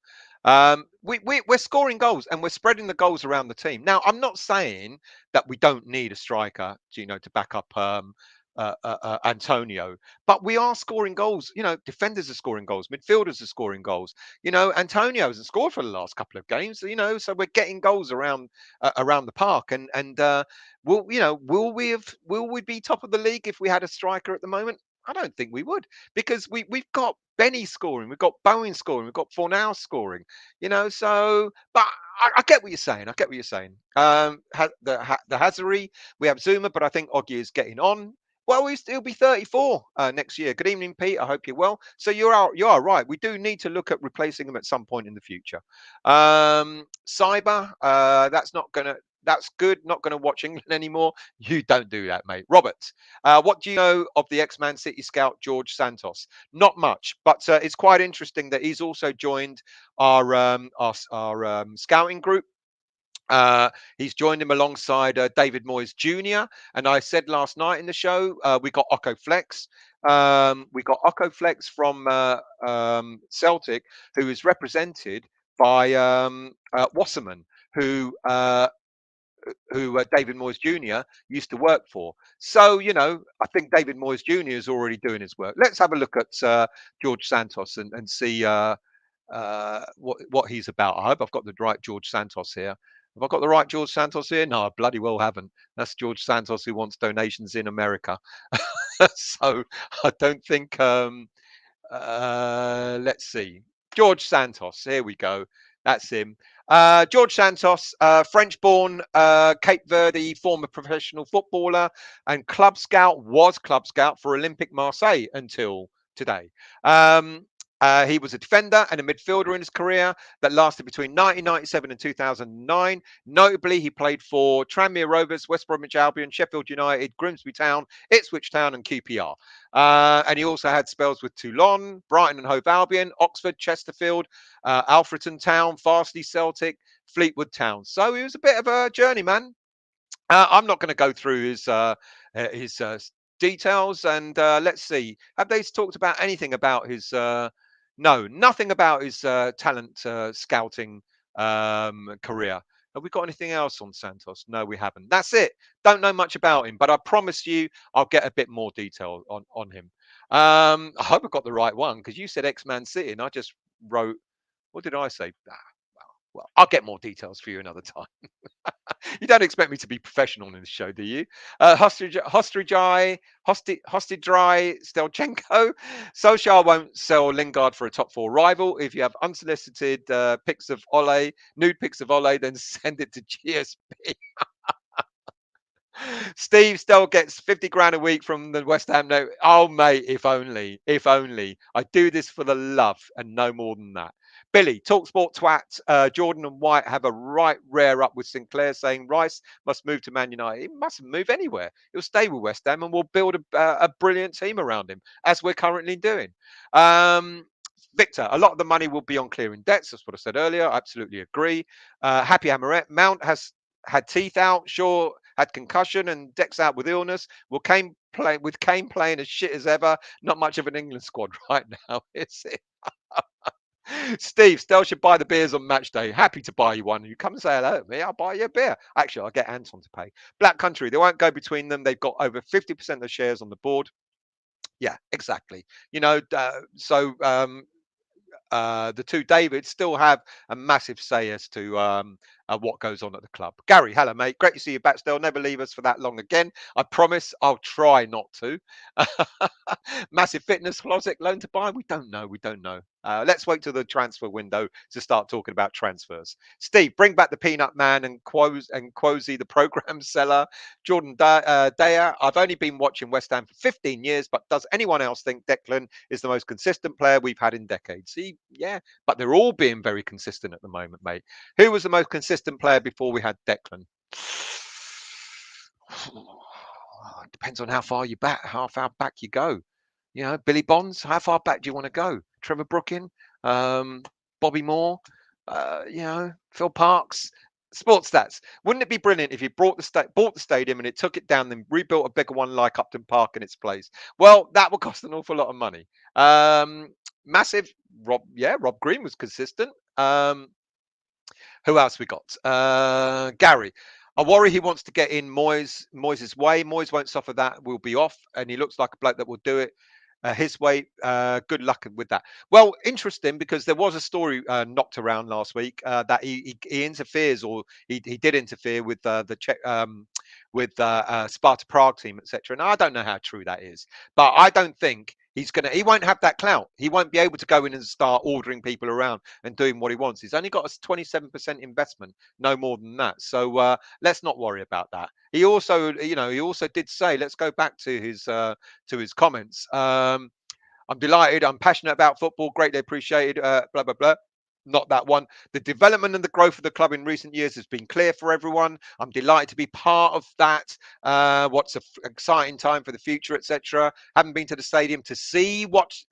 We're scoring goals and we're spreading the goals around the team. Now, I'm not saying that we don't need a striker, to back up Antonio, but we are scoring goals. Defenders are scoring goals, midfielders are scoring goals. Antonio hasn't scored for the last couple of games. So we're getting goals around the park, and will we be top of the league if we had a striker at the moment? I don't think we would, because we've got Benny scoring, we've got Bowen scoring, we've got Fornal scoring. But I get what you're saying. The Hazari, we have Zuma, but I think Oggy is getting on. Well, he'll be 34 next year. Good evening, Pete. I hope you're well. So you are right. We do need to look at replacing him at some point in the future. Cyber, that's good. Not going to watch England anymore. You don't do that, mate. Robert, what do you know of the ex-Man City scout George Santos? Not much, but it's quite interesting that he's also joined our scouting group. He's joined him alongside David Moyes Jr. And I said last night in the show, we got Occo Flex. We got Occo Flex from Celtic, who is represented by Wasserman, who David Moyes Jr. used to work for. So, I think David Moyes Jr. is already doing his work. Let's have a look at George Santos and see what he's about. I hope I've got the right George Santos here. Have I got the right George Santos here? No, I bloody well haven't. That's George Santos who wants donations in America. So I don't think. Let's see. George Santos. Here we go. That's him. George Santos, French-born, Cape Verde, former professional footballer and club scout for Olympique Marseille until today. He was a defender and a midfielder in his career that lasted between 1997 and 2009. Notably, he played for Tranmere Rovers, West Bromwich Albion, Sheffield United, Grimsby Town, Ipswich Town and QPR. And he also had spells with Toulon, Brighton and Hove Albion, Oxford, Chesterfield, Alfreton Town, Farsley Celtic, Fleetwood Town. So he was a bit of a journeyman. I'm not going to go through his details, and let's see. Have they talked about anything about his... No, nothing about his talent scouting career. Have we got anything else on Santos? No, we haven't. That's it. Don't know much about him, but I promise you I'll get a bit more detail on him. I hope I got the right one because you said X-Man City and I just wrote, what did I say? Well, I'll get more details for you another time. You don't expect me to be professional in this show, do you? Hostage Stelchenko. Solskjaer won't sell Lingard for a top four rival. If you have unsolicited pics of Ole, nude pics of Ole, then send it to GSP. Steve still gets 50 grand a week from the West Ham note. Oh, mate, if only, if only. I do this for the love and no more than that. Billy, Talksport twat. Jordan and White have a right rare up with Sinclair saying Rice must move to Man United. He mustn't move anywhere. He'll stay with West Ham and we'll build a brilliant team around him, as we're currently doing. Victor, a lot of the money will be on clearing debts. That's what I said earlier. I absolutely agree. Happy Amaret. Mount has had teeth out. Shaw had concussion and Deck's out with illness. With Kane playing as shit as ever. Not much of an England squad right now, is it? Steve, Stel should buy the beers on match day. Happy to buy you one. You come and say hello to me, I'll buy you a beer. Actually, I'll get Anton to pay. Black Country, they won't go between them. They've got over 50% of the shares on the board. Yeah, exactly. The two Davids still have a massive say as to what goes on at the club. Gary, hello, mate. Great to see you back still. Never leave us for that long again. I promise I'll try not to. Massive fitness closet, loan to buy. We don't know. We don't know. Let's wait till the transfer window to start talking about transfers. Steve, bring back the Peanut Man and Quozy, the program seller. Jordan Daya, I've only been watching West Ham for 15 years, but does anyone else think Declan is the most consistent player we've had in decades? See, yeah, but they're all being very consistent at the moment, mate. Who was the most consistent player before we had Declan? It depends on how far back you go. Billy Bonds, how far back do you want to go? Trevor Brooking, Bobby Moore, Phil Parks. Sports stats. Wouldn't it be brilliant if you bought the stadium and it took it down, then rebuilt a bigger one like Upton Park in its place? Well, that would cost an awful lot of money. Massive. Rob Green was consistent. Who else we got? Gary. I worry he wants to get in Moyes' way. Moyes won't suffer that. We'll be off, and he looks like a bloke that will do it his way. Good luck with that. Well, interesting because there was a story knocked around last week that he interferes, or he did interfere with the Czech with Sparta Prague team, etc. And I don't know how true that is, but I don't think he won't have that clout. He won't be able to go in and start ordering people around and doing what he wants. He's only got a 27% investment, no more than that. So let's not worry about that. He also did say, let's go back to his comments. I'm delighted. I'm passionate about football. Greatly appreciated. Blah blah blah. Not that one. The development and the growth of the club in recent years has been clear for everyone. I'm delighted to be part of that. What's an exciting time for the future, etc. Haven't been to the stadium to watch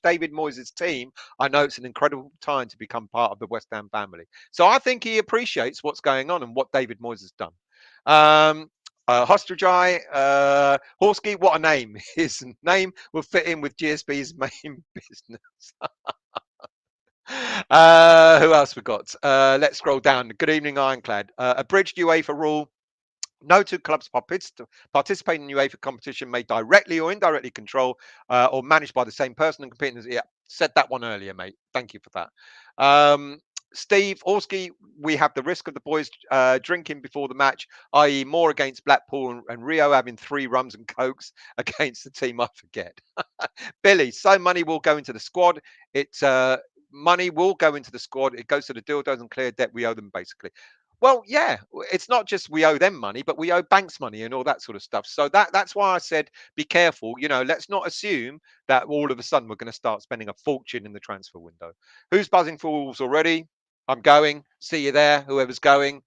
David Moyes' team. I know it's an incredible time to become part of the West Ham family. So I think he appreciates what's going on and what David Moyes has done. Hostrajai, Horsky, what a name. His name will fit in with GSB's main business. Who else we got? Let's scroll down. Good evening, Ironclad. Abridged UEFA rule. No two clubs participating in UEFA competition may directly or indirectly control or managed by the same person and competing. Yeah, said that one earlier, mate. Thank you for that. Steve Orsky, we have the risk of the boys drinking before the match, i.e. more against Blackpool and Rio having 3 rums and cokes against the team I forget. Billy, so money will go into the squad. Money will go into the squad. It goes to the dildos and clear debt we owe them, basically. Well, yeah, it's not just we owe them money, but we owe banks money and all that sort of stuff. So that's why I said be careful. Let's not assume that all of a sudden we're going to start spending a fortune in the transfer window. Who's buzzing for Wolves already? I'm going. See you there, whoever's going.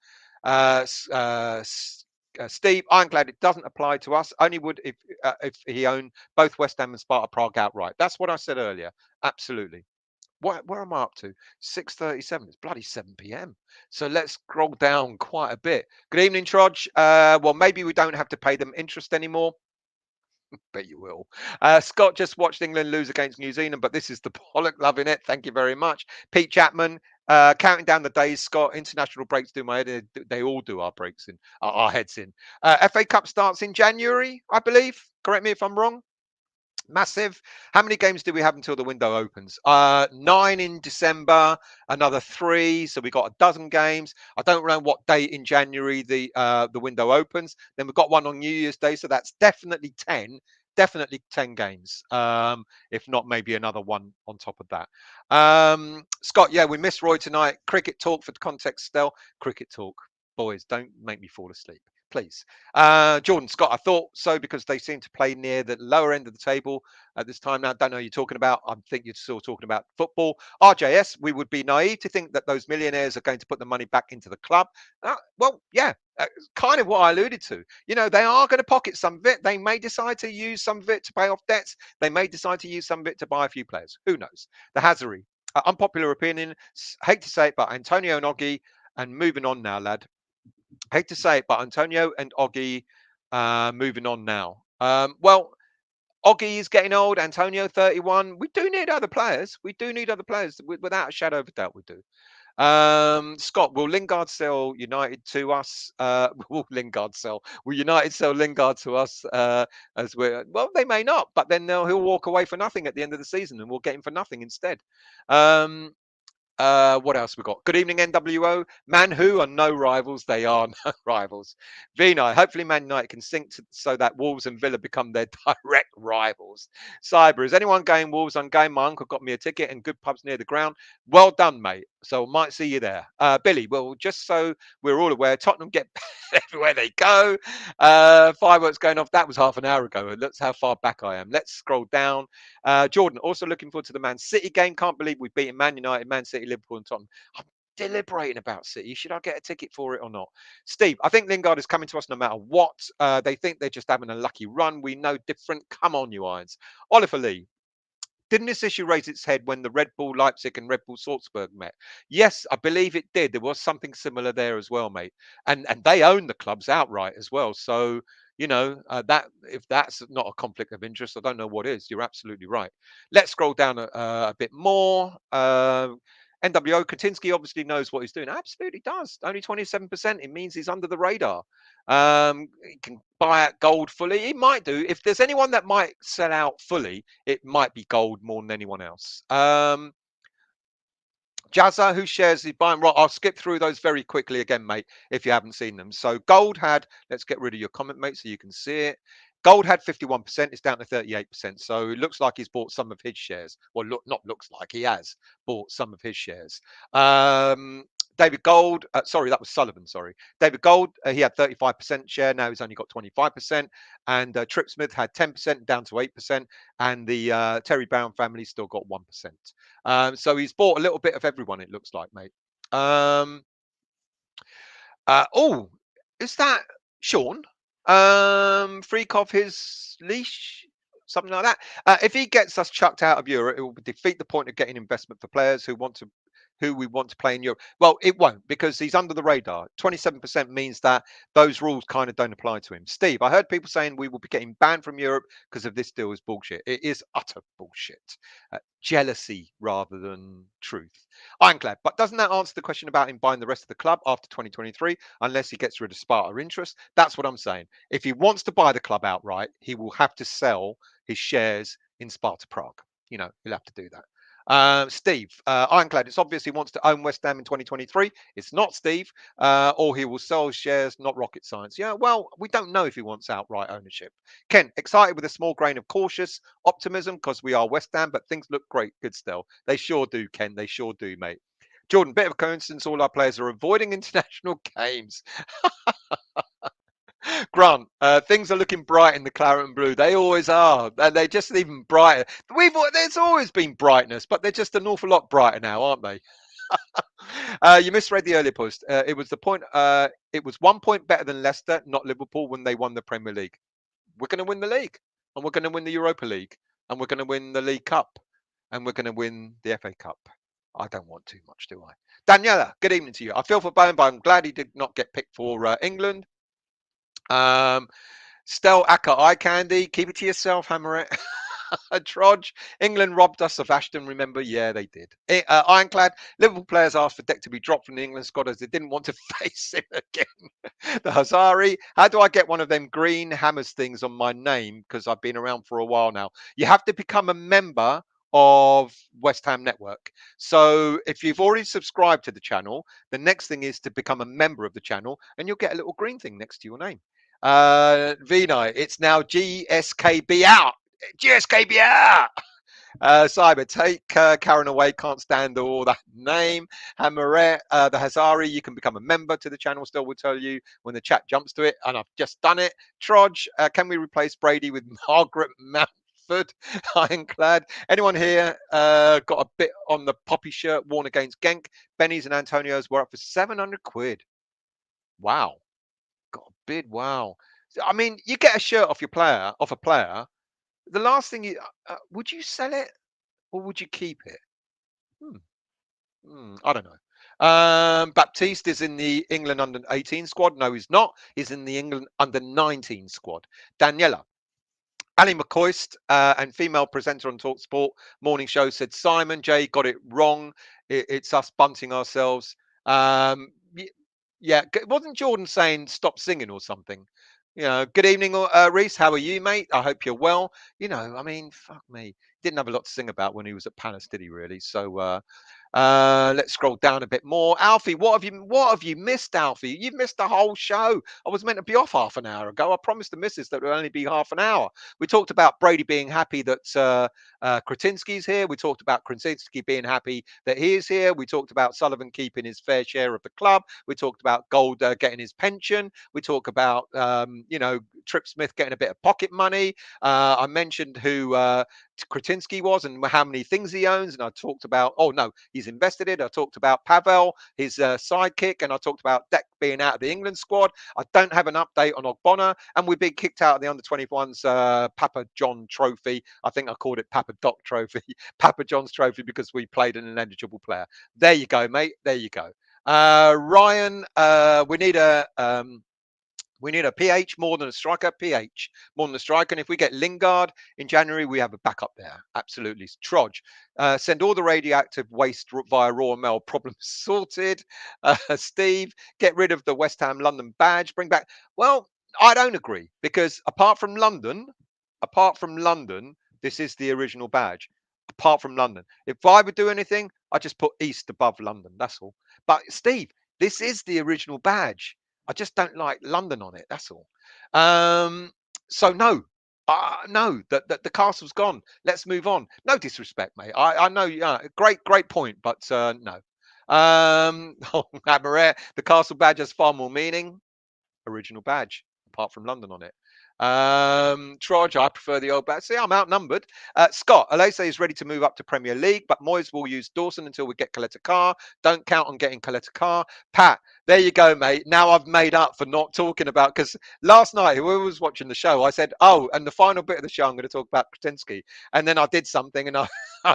Steve, I'm glad it doesn't apply to us. Only would if he owned both West Ham and Sparta Prague outright. That's what I said earlier. Absolutely. Where am I up to? 6:37. It's bloody 7 p.m. So let's scroll down quite a bit. Good evening, Trudge. Well, maybe we don't have to pay them interest anymore. Bet you will. Scott just watched England lose against New Zealand, but this is the Pollock loving it. Thank you very much. Pete Chapman, counting down the days, Scott. International breaks do my head. They all do our breaks in, our heads in. FA Cup starts in January, I believe. Correct me if I'm wrong. Massive. How many games do we have until the window opens? 9 in December, another 3. So we got a dozen games. I don't know what date in January the window opens. Then we've got one on New Year's Day, so that's definitely 10. Definitely 10 games. If not, maybe another one on top of that. Scott, yeah, we missed Roy tonight. Cricket talk for context, Stel. Cricket talk. Boys, don't make me fall asleep, please. Jordan Scott, I thought so because they seem to play near the lower end of the table at this time now. Don't know who you're talking about. I think you're still talking about football. RJS, we would be naive to think that those millionaires are going to put the money back into the club. Well, yeah, kind of what I alluded to. You know, they are going to pocket some of it. They may decide to use some of it to pay off debts. They may decide to use some of it to buy a few players. Who knows? The Hazari. Unpopular opinion. Hate to say it, but Antonio and Oggy, and moving on now, lad. Hate to say it, but Antonio and Oggy moving on now. Well, Oggy is getting old. Antonio 31. We do need other players. We do need other players without a shadow of a doubt. We do. Scott, will Lingard sell United to us? Will Lingard sell? Will United sell Lingard to us? As we're well, they may not, but then he'll walk away for nothing at the end of the season, and we'll get him for nothing instead. What else we got? Good evening, NWO. Man who are no rivals. They are no rivals. Vino, hopefully Man United can sync so that Wolves and Villa become their direct rivals. Cyber, is anyone going Wolves? I'm going. My uncle got me a ticket and good pubs near the ground. Well done, mate. So I might see you there. Billy, well, just so we're all aware, Tottenham get everywhere they go. Fireworks going off. That was half an hour ago. That's how far back I am. Let's scroll down. Jordan, also looking forward to the Man City game. Can't believe we've beaten Man United, Man City, Liverpool, and Tottenham. I'm deliberating about City. Should I get a ticket for it or not? Steve, I think Lingard is coming to us no matter what. They think they're just having a lucky run. We know different. Come on, you irons. Oliver Lee, didn't this issue raise its head when the Red Bull Leipzig and Red Bull Salzburg met? Yes, I believe it did. There was something similar there as well, mate. And they own the clubs outright as well. So that if that's not a conflict of interest, I don't know what is. You're absolutely right. Let's scroll down a bit more. NWO Kretinsky obviously knows what he's doing. Absolutely does. Only 27%. It means he's under the radar. He can buy out gold fully. He might do. If there's anyone that might sell out fully, it might be gold more than anyone else. Jazza, who shares is buying? Right, I'll skip through those very quickly again, mate, if you haven't seen them. So Gold had, let's get rid of your comment, mate, so you can see it. Gold had 51%, it's down to 38%. So it looks like he's bought some of his shares. Well, not looks like, he has bought some of his shares. David Gold, sorry, that was Sullivan, sorry. David Gold, he had 35% share, now he's only got 25%. And Trip Smith had 10%, down to 8%. And the Terry Brown family still got 1%. So he's bought a little bit of everyone, it looks like, mate. Oh, is that Sean? Freak off his leash? Something like that. If he gets us chucked out of Europe, it will defeat the point of getting investment for players who we want to play in Europe. Well, it won't, because he's under the radar. 27% means that those rules kind of don't apply to him. Steve, I heard people saying we will be getting banned from Europe because of this deal is bullshit. It is utter bullshit. Jealousy rather than truth. Ironclad, but doesn't that answer the question about him buying the rest of the club after 2023 unless he gets rid of Sparta interest? That's what I'm saying. If he wants to buy the club outright, he will have to sell his shares in Sparta Prague. He'll have to do that. Steve, Ironclad, it's obvious he wants to own West Ham in 2023. It's not Steve, or he will sell shares, not rocket science. Yeah, well, we don't know if he wants outright ownership. Ken, excited with a small grain of cautious optimism because we are West Ham, but things look great. Good still. They sure do, Ken. They sure do, mate. Jordan, bit of a coincidence, all our players are avoiding international games. Grant, things are looking bright in the claret and blue. They always are. They're just even brighter. There's always been brightness, but they're just an awful lot brighter now, aren't they? You misread the earlier post. It was the point. It was 1 point better than Leicester, not Liverpool, when they won the Premier League. We're going to win the league, and we're going to win the Europa League, and we're going to win the League Cup, and we're going to win the FA Cup. I don't want too much, do I? Daniela, good evening to you. I feel for Bowen, but I'm glad he did not get picked for England. Stel Acker eye candy. Keep it to yourself, Hammer it. Trodge, England robbed us of Ashton, remember? Yeah, they did. Ironclad, Liverpool players asked for Deck to be dropped from the England squad as they didn't want to face him again. The Hazari, how do I get one of them green hammers things on my name? Because I've been around for a while now. You have to become a member of West Ham Network. So if you've already subscribed to the channel, the next thing is to become a member of the channel and you'll get a little green thing next to your name. Vinay, it's now GSKB out. GSKB out. Cyber, take Karen away. Can't stand all that name. Hamaret, the Hazari, you can become a member to the channel. Still, will tell you when the chat jumps to it, and I've just done it. Trodge, can we replace Brady with Margaret Mountford? Ironclad. Anyone here got a bit on the poppy shirt worn against Genk? Benny's and Antonio's were up for 700 quid. Wow, got a bid. Wow. I mean, you get a shirt off a player. The last thing you would you sell it or would you keep it? Hmm. I don't know. Baptiste is in the England under 18 squad. No, he's not. He's in the England under 19 squad. Daniela. Ali McCoist and female presenter on Talksport morning show said Simon J got it wrong. It's us bunting ourselves. Yeah, wasn't Jordan saying stop singing or something? Good evening, Reese. How are you, mate? I hope you're well. I mean, fuck me. Didn't have a lot to sing about when he was at Palace, did he? Really? So let's scroll down a bit more. Alfie, what have you missed, Alfie? You've missed the whole show. I was meant to be off half an hour ago. I promised the missus that it would only be half an hour. We talked about Brady being happy that Kretinsky's here. We talked about Kretinsky being happy that he is here. We talked about Sullivan keeping his fair share of the club. We talked about Gold getting his pension. We talk about Trip Smith getting a bit of pocket money. I mentioned who Kretinsky was and how many things he owns, and I talked about he's invested in. I talked about Pavel, his sidekick, and I talked about Deck being out of the England squad. I don't have an update on Ogbonna, and we've been kicked out of the under-21's Papa John Trophy. I think I called it Papa Doc Trophy, Papa John's Trophy, because we played an ineligible player. There you go, mate. There you go. Ryan, we need a PH more than a striker. PH more than a striker. And if we get Lingard in January, we have a backup there. Absolutely. Trodge. Send all the radioactive waste via Royal Mail. Problem sorted. Steve, get rid of the West Ham London badge. Bring back. Well, I don't agree, because apart from London, this is the original badge. Apart from London. If I would do anything, I just put East above London. That's all. But Steve, this is the original badge. I just don't like London on it. That's all. So no, that the castle's gone. Let's move on. No disrespect, mate. I know. Great point, but no. The castle badge has far more meaning. Original badge, apart from London on it. Trodge, I prefer the old badge. See, I'm outnumbered. Scott, Alese is ready to move up to Premier League, but Moyes will use Dawson until we get Coletta Carr. Don't count on getting Coletta Carr. Pat, there you go, mate. Now I've made up for not talking about, because last night, whoever was watching the show, I said, and the final bit of the show, I'm going to talk about Kretinsky. And then I did something and I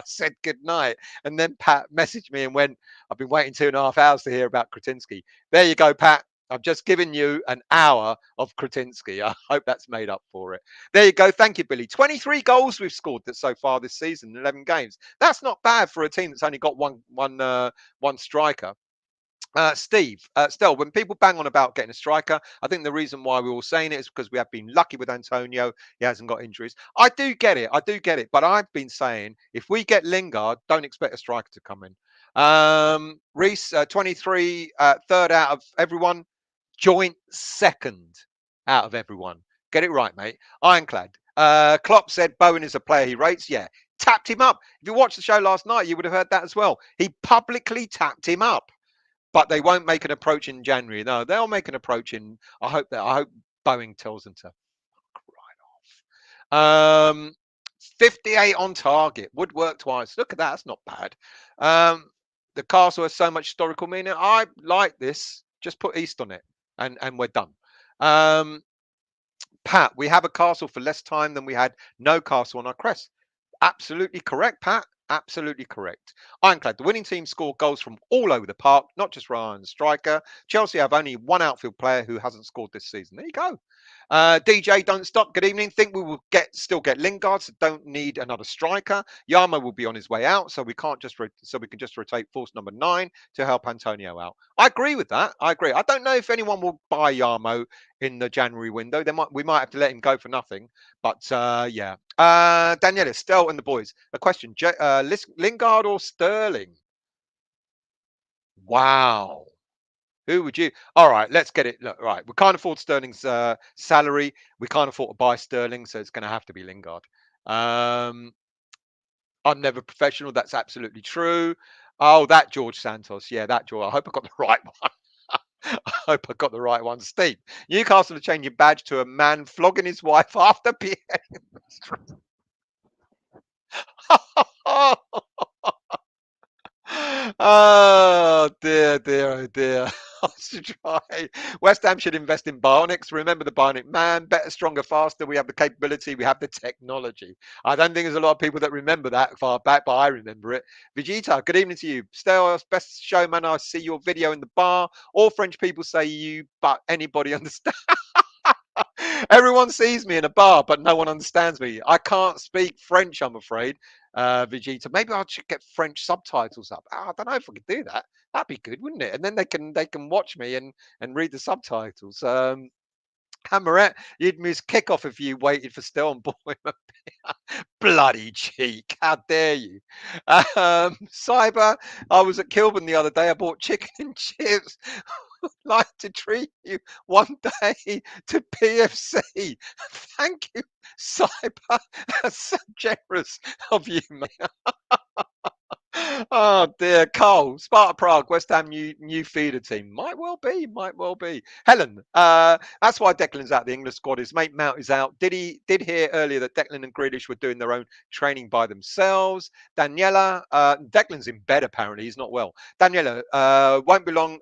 said good night. And then Pat messaged me and went, I've been waiting 2.5 hours to hear about Kretinsky. There you go, Pat. I've just given you an hour of Kretinsky. I hope that's made up for it. There you go. Thank you, Billy. 23 goals we've scored so far this season, 11 games. That's not bad for a team that's only got one striker. Steve, Stel, when people bang on about getting a striker, I think the reason why we're all saying it is because we have been lucky with Antonio. He hasn't got injuries. I do get it. But I've been saying, if we get Lingard, don't expect a striker to come in. Reese, 23, third out of everyone. Joint second out of everyone. Get it right, mate. Ironclad. Klopp said Bowen is a player he rates. Yeah. Tapped him up. If you watched the show last night, you would have heard that as well. He publicly tapped him up. But they won't make an approach in January. No, they'll make an approach in. I hope Boeing tells them to right off. 58 on target. Would work twice. Look at that. That's not bad. The castle has so much historical meaning. I like this. Just put East on it. And we're done. Pat, we have a castle for less time than we had no castle on our crest. Absolutely correct, Pat. Absolutely correct. Ironclad, the winning team scored goals from all over the park, not just Ryan, the striker. Chelsea have only one outfield player who hasn't scored this season. There you go. DJ, don't stop. Good evening. Think we will still get Lingard, so don't need another striker. Yama will be on his way out, so we can't just so we can just rotate force number 9 to help Antonio out. I agree with that. I agree. I don't know if anyone will buy Yamo in the January window. We might have to let him go for nothing. But yeah. Daniela, Stel and the boys. A question: Lingard or Sterling? Wow. Who would you? All right, let's get it. Look, right, we can't afford Sterling's salary. We can't afford to buy Sterling, so it's going to have to be Lingard. Um, I'm never professional. That's absolutely true. Oh, that George Santos. Yeah, that George. I hope I got the right one. I hope I got the right one. Steve, Newcastle are changing badge to a man flogging his wife after being. Oh dear, dear, oh dear. I should try. West Ham should invest in bionics. Remember the bionic man, better, stronger, faster. We have the capability, we have the technology. I don't think there's a lot of people that remember that far back, but I remember it. Vegeta, good evening to you. Stay best showman. I see your video in the bar. All French people say you, but anybody understand? Everyone sees me in a bar, but no one understands me. I can't speak French, I'm afraid. Vegeta. Maybe I should get French subtitles up. I don't know if I could do that. That'd be good, wouldn't it? And then they can watch me and read the subtitles. Hammerette, you'd miss kickoff if you waited for Stel Boy. Bloody cheek. How dare you? Cyber, I was at Kilburn the other day. I bought chicken and chips. Like to treat you one day to PFC. Thank you, Cyber. That's so generous of you, mate. Oh dear, Cole, Sparta Prague, West Ham new feeder team. Might well be, might well be. Helen, that's why Declan's out. The English squad is mate Mount is out. Did hear earlier that Declan and Grealish were doing their own training by themselves. Daniela, Declan's in bed apparently. He's not well. Daniela, won't be long.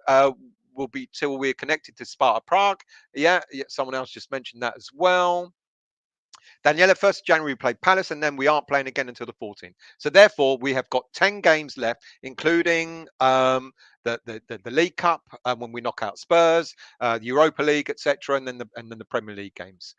Will be till we're connected to Sparta Prague. Yeah, someone else just mentioned that as well. Daniela, 1st January, we played Palace, and then we aren't playing again until the 14th. So therefore, we have got 10 games left, including the League Cup when we knock out Spurs, the Europa League, etc., and then the Premier League games.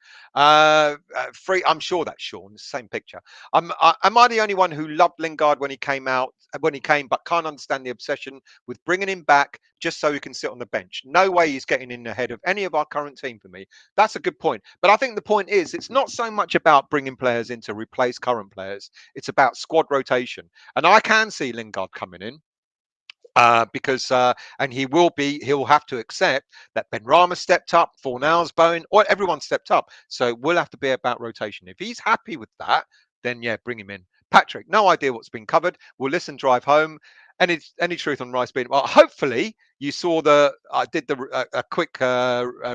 Free, I'm sure that's Sean. Same picture. Am I the only one who loved Lingard when he came out? When he came, but can't understand the obsession with bringing him back just so he can sit on the bench. No way he's getting in ahead of any of our current team for me. That's a good point. But I think the point is, it's not so much about bringing players in to replace current players. It's about squad rotation. And I can see Lingard coming in. Because and he'll have to accept that Ben Rama stepped up, Fornal's bone, or everyone stepped up. So we'll have to be about rotation. If he's happy with that, then yeah, bring him in. Patrick, no idea what's been covered. We'll listen, drive home. Any truth on Rice being? Well, hopefully you saw I did a quick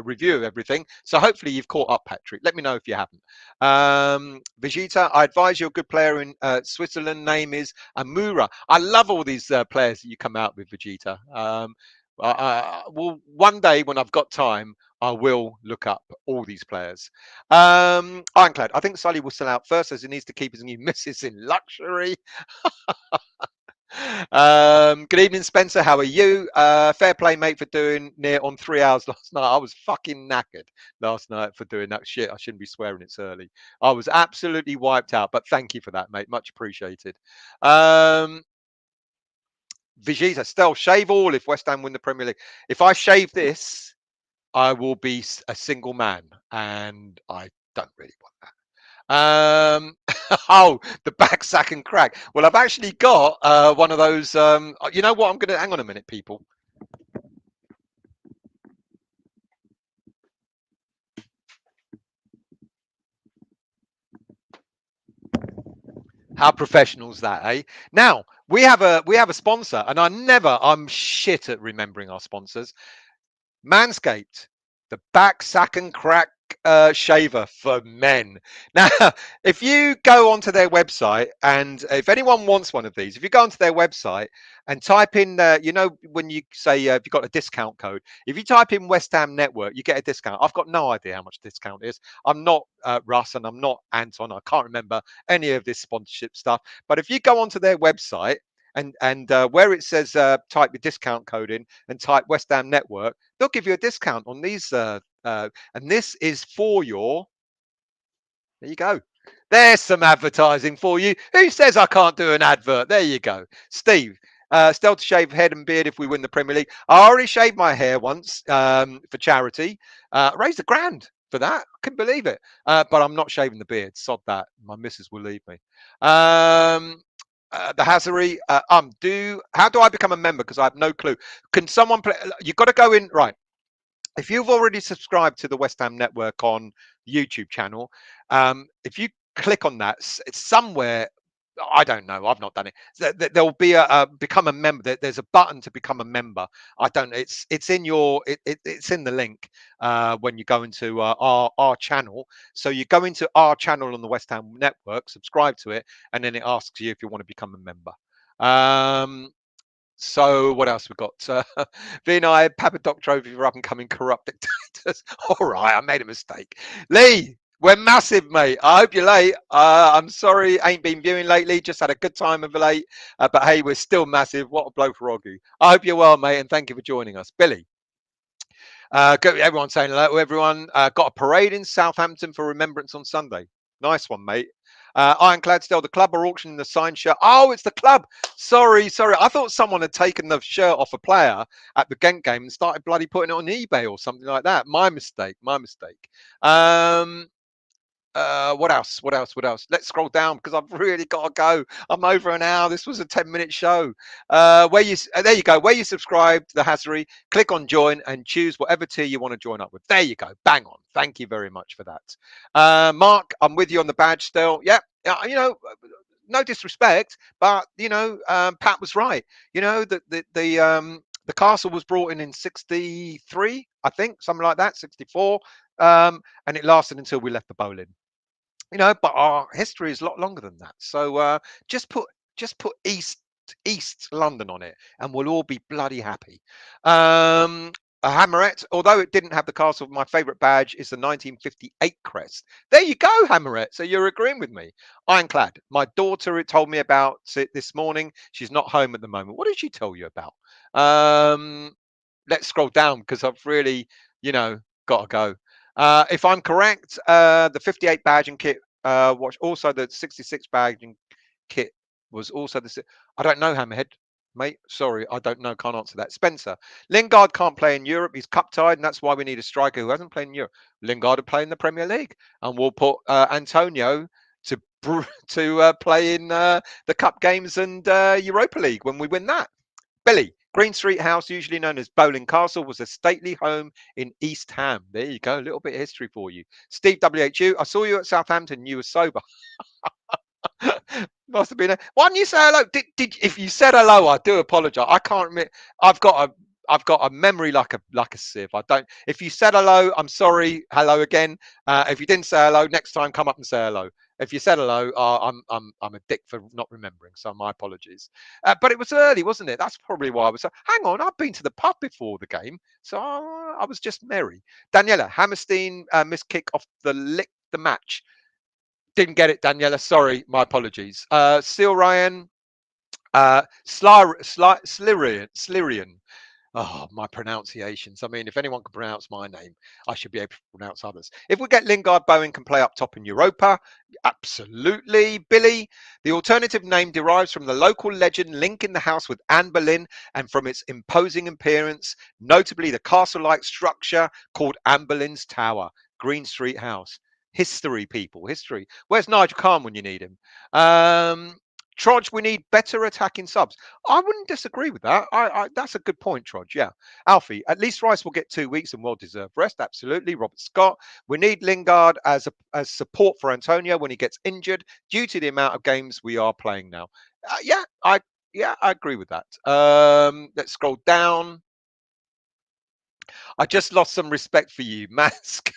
review of everything. So hopefully you've caught up, Patrick. Let me know if you haven't. Vegeta, I advise you're a good player in Switzerland. Name is Amura. I love all these players that you come out with, Vegeta. Well, one day when I've got time, I will look up all these players. Ironclad, I think Sully will sell out first as he needs to keep his new missus in luxury. Good evening, Spencer. How are you? Fair play, mate, for doing near on 3 hours last night. I was fucking knackered last night for doing that shit. I shouldn't be swearing. It's early. I was absolutely wiped out, but thank you for that, mate. Much appreciated. Vegeta, still shave all if West Ham win the Premier League. If I shave this, I will be a single man, and I don't really want that. Oh, the back sack and crack. Well, I've actually got one of those. You know what? I'm gonna hang on a minute, people. How professional is that, eh? Now we have a sponsor, and I'm shit at remembering our sponsors. Manscaped, the back sack and crack shaver for men. Now, if you go onto their website, and if anyone wants one of these, if you go onto their website and type in, when you say if you've got a discount code, if you type in West Ham Network, you get a discount. I've got no idea how much discount is. I'm not Russ, and I'm not Anton. I can't remember any of this sponsorship stuff. But if you go onto their website and where it says type your discount code in and type West Ham Network, they'll give you a discount on these. And this is for your. There you go. There's some advertising for you. Who says I can't do an advert? There you go. Steve, still to shave head and beard if we win the Premier League. I already shaved my hair once for charity. Raised £1,000 for that. I couldn't believe it. But I'm not shaving the beard. Sod that. My missus will leave me. The Hazari, how do I become a member? Because I have no clue. Can someone play? You've got to go in, right. If you've already subscribed to the West Ham Network on YouTube channel, if you click on that, it's somewhere. I don't know. I've not done it. There'll be a become a member. There's a button to become a member. I don't. It's in your. It's in the link when you go into our channel. So you go into our channel on the West Ham Network, subscribe to it, and then it asks you if you want to become a member. So what else we got? Vinay, Papadoc Trophy for up and coming corrupt dictators. All right, I made a mistake. Lee, we're massive, mate. I hope you're late. I'm sorry, ain't been viewing lately. Just had a good time of late. But hey, we're still massive. What a blow for Ogu. I hope you're well, mate, and thank you for joining us. Billy. Everyone saying hello, everyone. Got a parade in Southampton for Remembrance on Sunday. Nice one, mate. Ironclad still, the club are auctioning the signed shirt. Oh, it's the club. Sorry. I thought someone had taken the shirt off a player at the Ghent game and started bloody putting it on eBay or something like that. My mistake. What else? Let's scroll down because I've really got to go. I'm over an hour. This was a 10-minute show. There you go. Where you subscribe to the Hazari, click on join and choose whatever tier you want to join up with. There you go. Bang on. Thank you very much for that. Mark, I'm with you on the badge still. Yeah. No disrespect, but Pat was right. The castle was brought in 63, I think, something like that, 64. And it lasted until we left the bowling. But our history is a lot longer than that. So just put East London on it, and we'll all be bloody happy. A hammerette, although it didn't have the castle, my favourite badge is the 1958 crest. There you go, hammerette. So you're agreeing with me. Ironclad. My daughter told me about it this morning. She's not home at the moment. What did she tell you about? Let's scroll down because I've really, got to go. If I'm correct, the 58 badge and kit also the 66 badge and kit was also the. I don't know, Hammerhead, mate. Sorry, I don't know. Can't answer that. Spencer, Lingard can't play in Europe. He's cup tied, and that's why we need a striker who hasn't played in Europe. Lingard will play in the Premier League, and we'll put Antonio to play in the cup games and Europa League when we win that. Billy, Green Street House, usually known as Bowling Castle, was a stately home in East Ham. There you go, a little bit of history for you. Steve WHU, I saw you at Southampton. You were sober. Must have been. Why didn't you say hello? If you said hello, I do apologise. I can't admit. I've got a memory like a sieve. I don't. If you said hello, I'm sorry. Hello again. If you didn't say hello, next time come up and say hello. If you said hello, I'm a dick for not remembering. So my apologies. But it was early, wasn't it? That's probably why I was. Hang on, I've been to the pub before the game, so I was just merry. Daniela Hammerstein missed kick off the match. Didn't get it, Daniela. Sorry, my apologies. Seal Ryan, Slirian. Oh, my pronunciations. I mean, if anyone can pronounce my name, I should be able to pronounce others. If we get Lingard, Bowen can play up top in Europa. Absolutely, Billy. The alternative name derives from the local legend linking the house with Anne Boleyn and from its imposing appearance, notably the castle-like structure called Anne Boleyn's Tower, Green Street House. History, people, history. Where's Nigel Khan when you need him? Trodge, we need better attacking subs. I wouldn't disagree with that. That's a good point, Trodge. Yeah. Alfie, at least Rice will get 2 weeks and well-deserved rest. Absolutely. Robert Scott, we need Lingard as support for Antonio when he gets injured due to the amount of games we are playing now. I agree with that. Let's scroll down. I just lost some respect for you, Mask.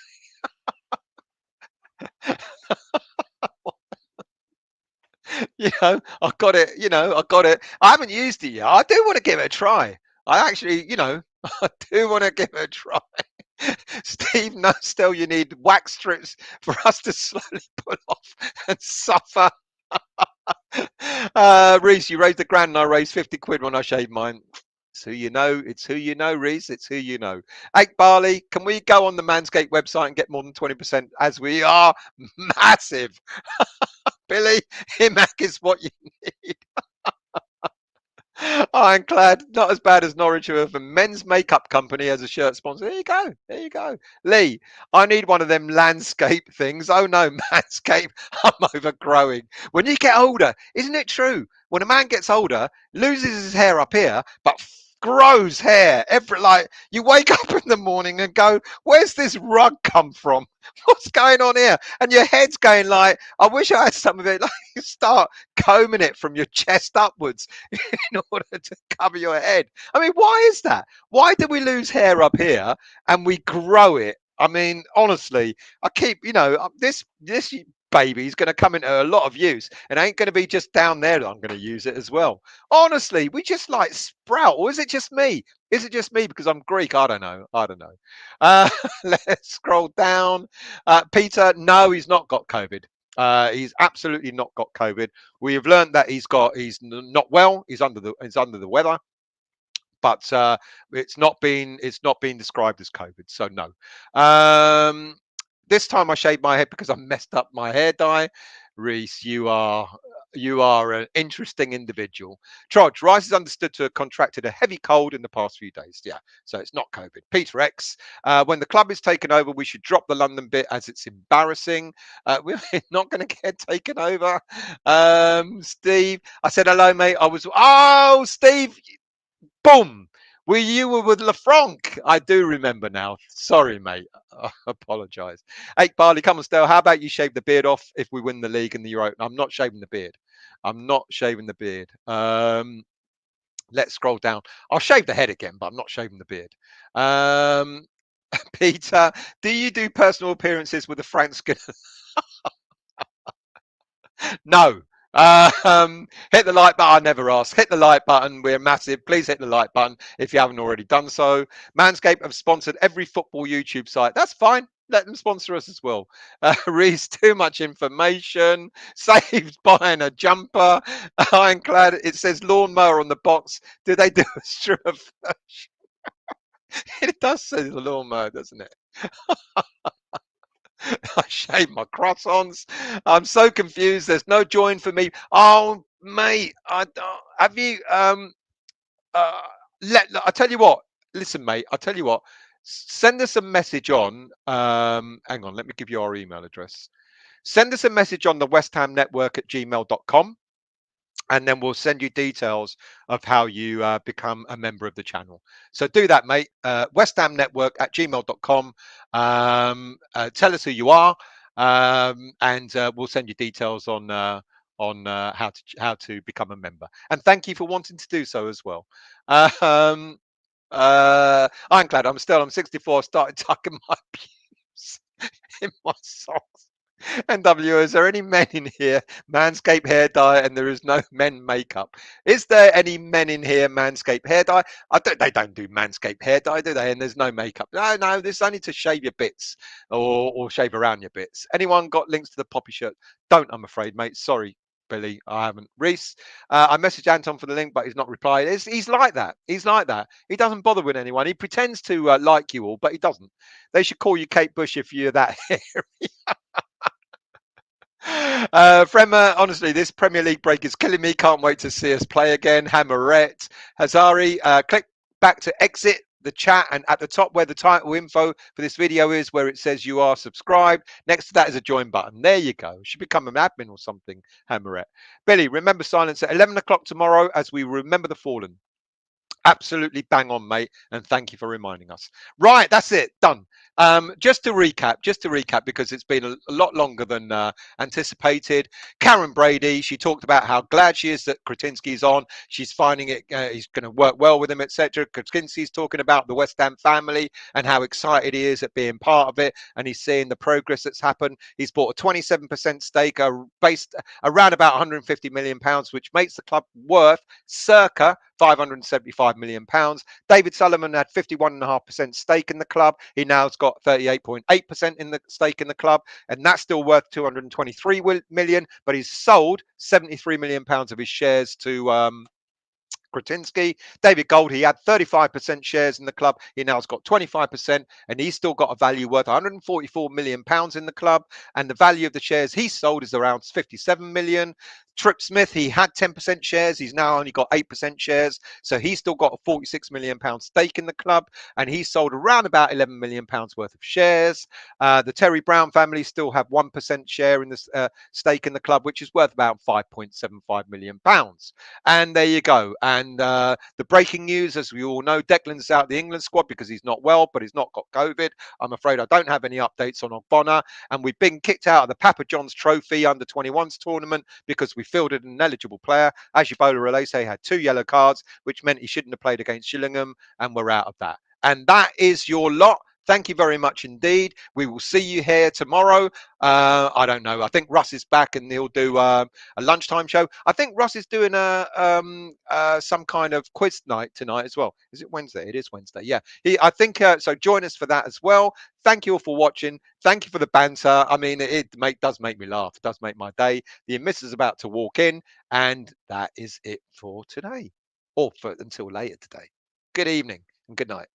I got it. I haven't used it yet. I do want to give it a try. I actually, I do want to give it a try. Steve, no, still you need wax strips for us to slowly pull off and suffer. Reese, you raised a grand and I raised 50 quid when I shaved mine. It's who you know. It's who you know, Reese. It's who you know. Hey, Barley, can we go on the Manscaped website and get more than 20% as we are massive? Billy, Imac is what you need. Ironclad, not as bad as Norwich, who have a men's makeup company as a shirt sponsor. There you go. There you go. Lee, I need one of them landscape things. Oh no, Manscape, I'm overgrowing. When you get older, isn't it true? When a man gets older, loses his hair up here, but grows hair. Every like you wake up in the morning and go, where's this rug come from? What's going on here? And your head's going like, I wish I had some of it. Like you start combing it from your chest upwards in order to cover your head. I mean, why is that? Why do we lose hair up here and we grow it? I mean, honestly, I keep, this baby is going to come into a lot of use and ain't going to be just down there that I'm going to use it as well. Honestly, we just like sprout, or is it just me? Is it just me because I'm Greek? I don't know. I don't know. Let's scroll down. Peter, no, he's not got COVID. He's absolutely not got COVID. We have learned that he's not well. He's under the weather, but it's not been described as COVID. So no. This time I shaved my head because I messed up my hair dye. Reese, you are an interesting individual. Trodge, Rice is understood to have contracted a heavy cold in the past few days. Yeah, so it's not COVID. Peter X, when the club is taken over, we should drop the London bit as it's embarrassing. We're not going to get taken over. Steve, I said hello, mate. Steve, boom. You were with Lafranc. I do remember now. Sorry, mate. I apologise. Hey, Barley, come on, Stell. How about you shave the beard off if we win the league and the Euro? I'm not shaving the beard. I'm not shaving the beard. Let's scroll down. I'll shave the head again, but I'm not shaving the beard. Peter, do you do personal appearances with the Frank Skinner? No. Hit the like button. I never ask. Hit the like button. We're massive. Please hit the like button if you haven't already done so. Manscaped have sponsored every football YouTube site. That's fine. Let them sponsor us as well. Reese, too much information. Saved buying a jumper. Ironclad. It says lawnmower on the box. Do they do a strip of flash? It does say the lawnmower, doesn't it? I shave my croissants. I'm so confused. There's no join for me. Oh, mate, have you? I tell you what. Listen, mate. I tell you what. Send us a message on. Hang on. Let me give you our email address. Send us a message on the westhamnetwork at gmail.com. And then we'll send you details of how you become a member of the channel. So do that, mate. westhamnetwork at gmail.com. Tell us who you are, and we'll send you details on how to become a member. And thank you for wanting to do so as well. I'm glad I'm 64. Started tucking my pubes in my socks. NW, is there any men in here? Manscaped hair dye, and there is no men makeup. Is there any men in here? Manscaped hair dye? They don't do Manscaped hair dye, do they? And there's no makeup. No. This is only to shave your bits or shave around your bits. Anyone got links to the poppy shirt? Don't, I'm afraid, mate. Sorry, Billy, I haven't. Reese, I messaged Anton for the link, but he's not replied. He's like that. He's like that. He doesn't bother with anyone. He pretends to like you all, but he doesn't. They should call you Kate Bush if you're that hairy. Fremmer, honestly, this Premier League break is killing me. Can't wait to see us play again. Hammerette, Hazari, click back to exit the chat, and at the top where the title info for this video is, where it says you are subscribed, next to that is a join button. There you go. Should become an admin or something, Hammerette. Billy, remember silence at 11 o'clock tomorrow as we remember the fallen. Absolutely bang on, mate, and thank you for reminding us. Right, that's it, done. Just to recap, because it's been a lot longer than anticipated. Karen Brady, she talked about how glad she is that Kretinsky's on. She's finding it, he's going to work well with him, etc. Kretinsky's talking about the West Ham family and how excited he is at being part of it, and he's seeing the progress that's happened. He's bought a 27% stake, based around about £150 million, which makes the club worth circa £575 million. David Sullivan had 51.5% stake in the club. He now's got 38.8% in the stake in the club, and that's still worth 223 million. But he's sold 73 million pounds of his shares to Kretinsky. David Gold, he had 35% shares in the club. He now has got 25%, and he's still got a value worth 144 million pounds in the club. And the value of the shares he sold is around 57 million. Trip Smith, he had 10% shares. He's now only got 8% shares. So he's still got a 46 million pound stake in the club, and he sold around about 11 million pounds worth of shares. The Terry Brown family still have 1% share in this stake in the club, which is worth about 5.75 million pounds. And there you go. And the breaking news, as we all know, Declan's out the England squad because he's not well, but he's not got COVID. I'm afraid I don't have any updates on Ogbonna. And we've been kicked out of the Papa John's Trophy under 21s tournament because we fielded an ineligible player. Ajibola Relese had 2 yellow cards, which meant he shouldn't have played against Gillingham, and we're out of that. And that is your lot. Thank you very much indeed. We will see you here tomorrow. I don't know. I think Russ is back and he'll do a lunchtime show. I think Russ is doing some kind of quiz night tonight as well. Is it Wednesday? It is Wednesday. Yeah. I think so. Join us for that as well. Thank you all for watching. Thank you for the banter. I mean, it does make me laugh. It does make my day. The miss is about to walk in, and that is it for today, or for until later today. Good evening and good night.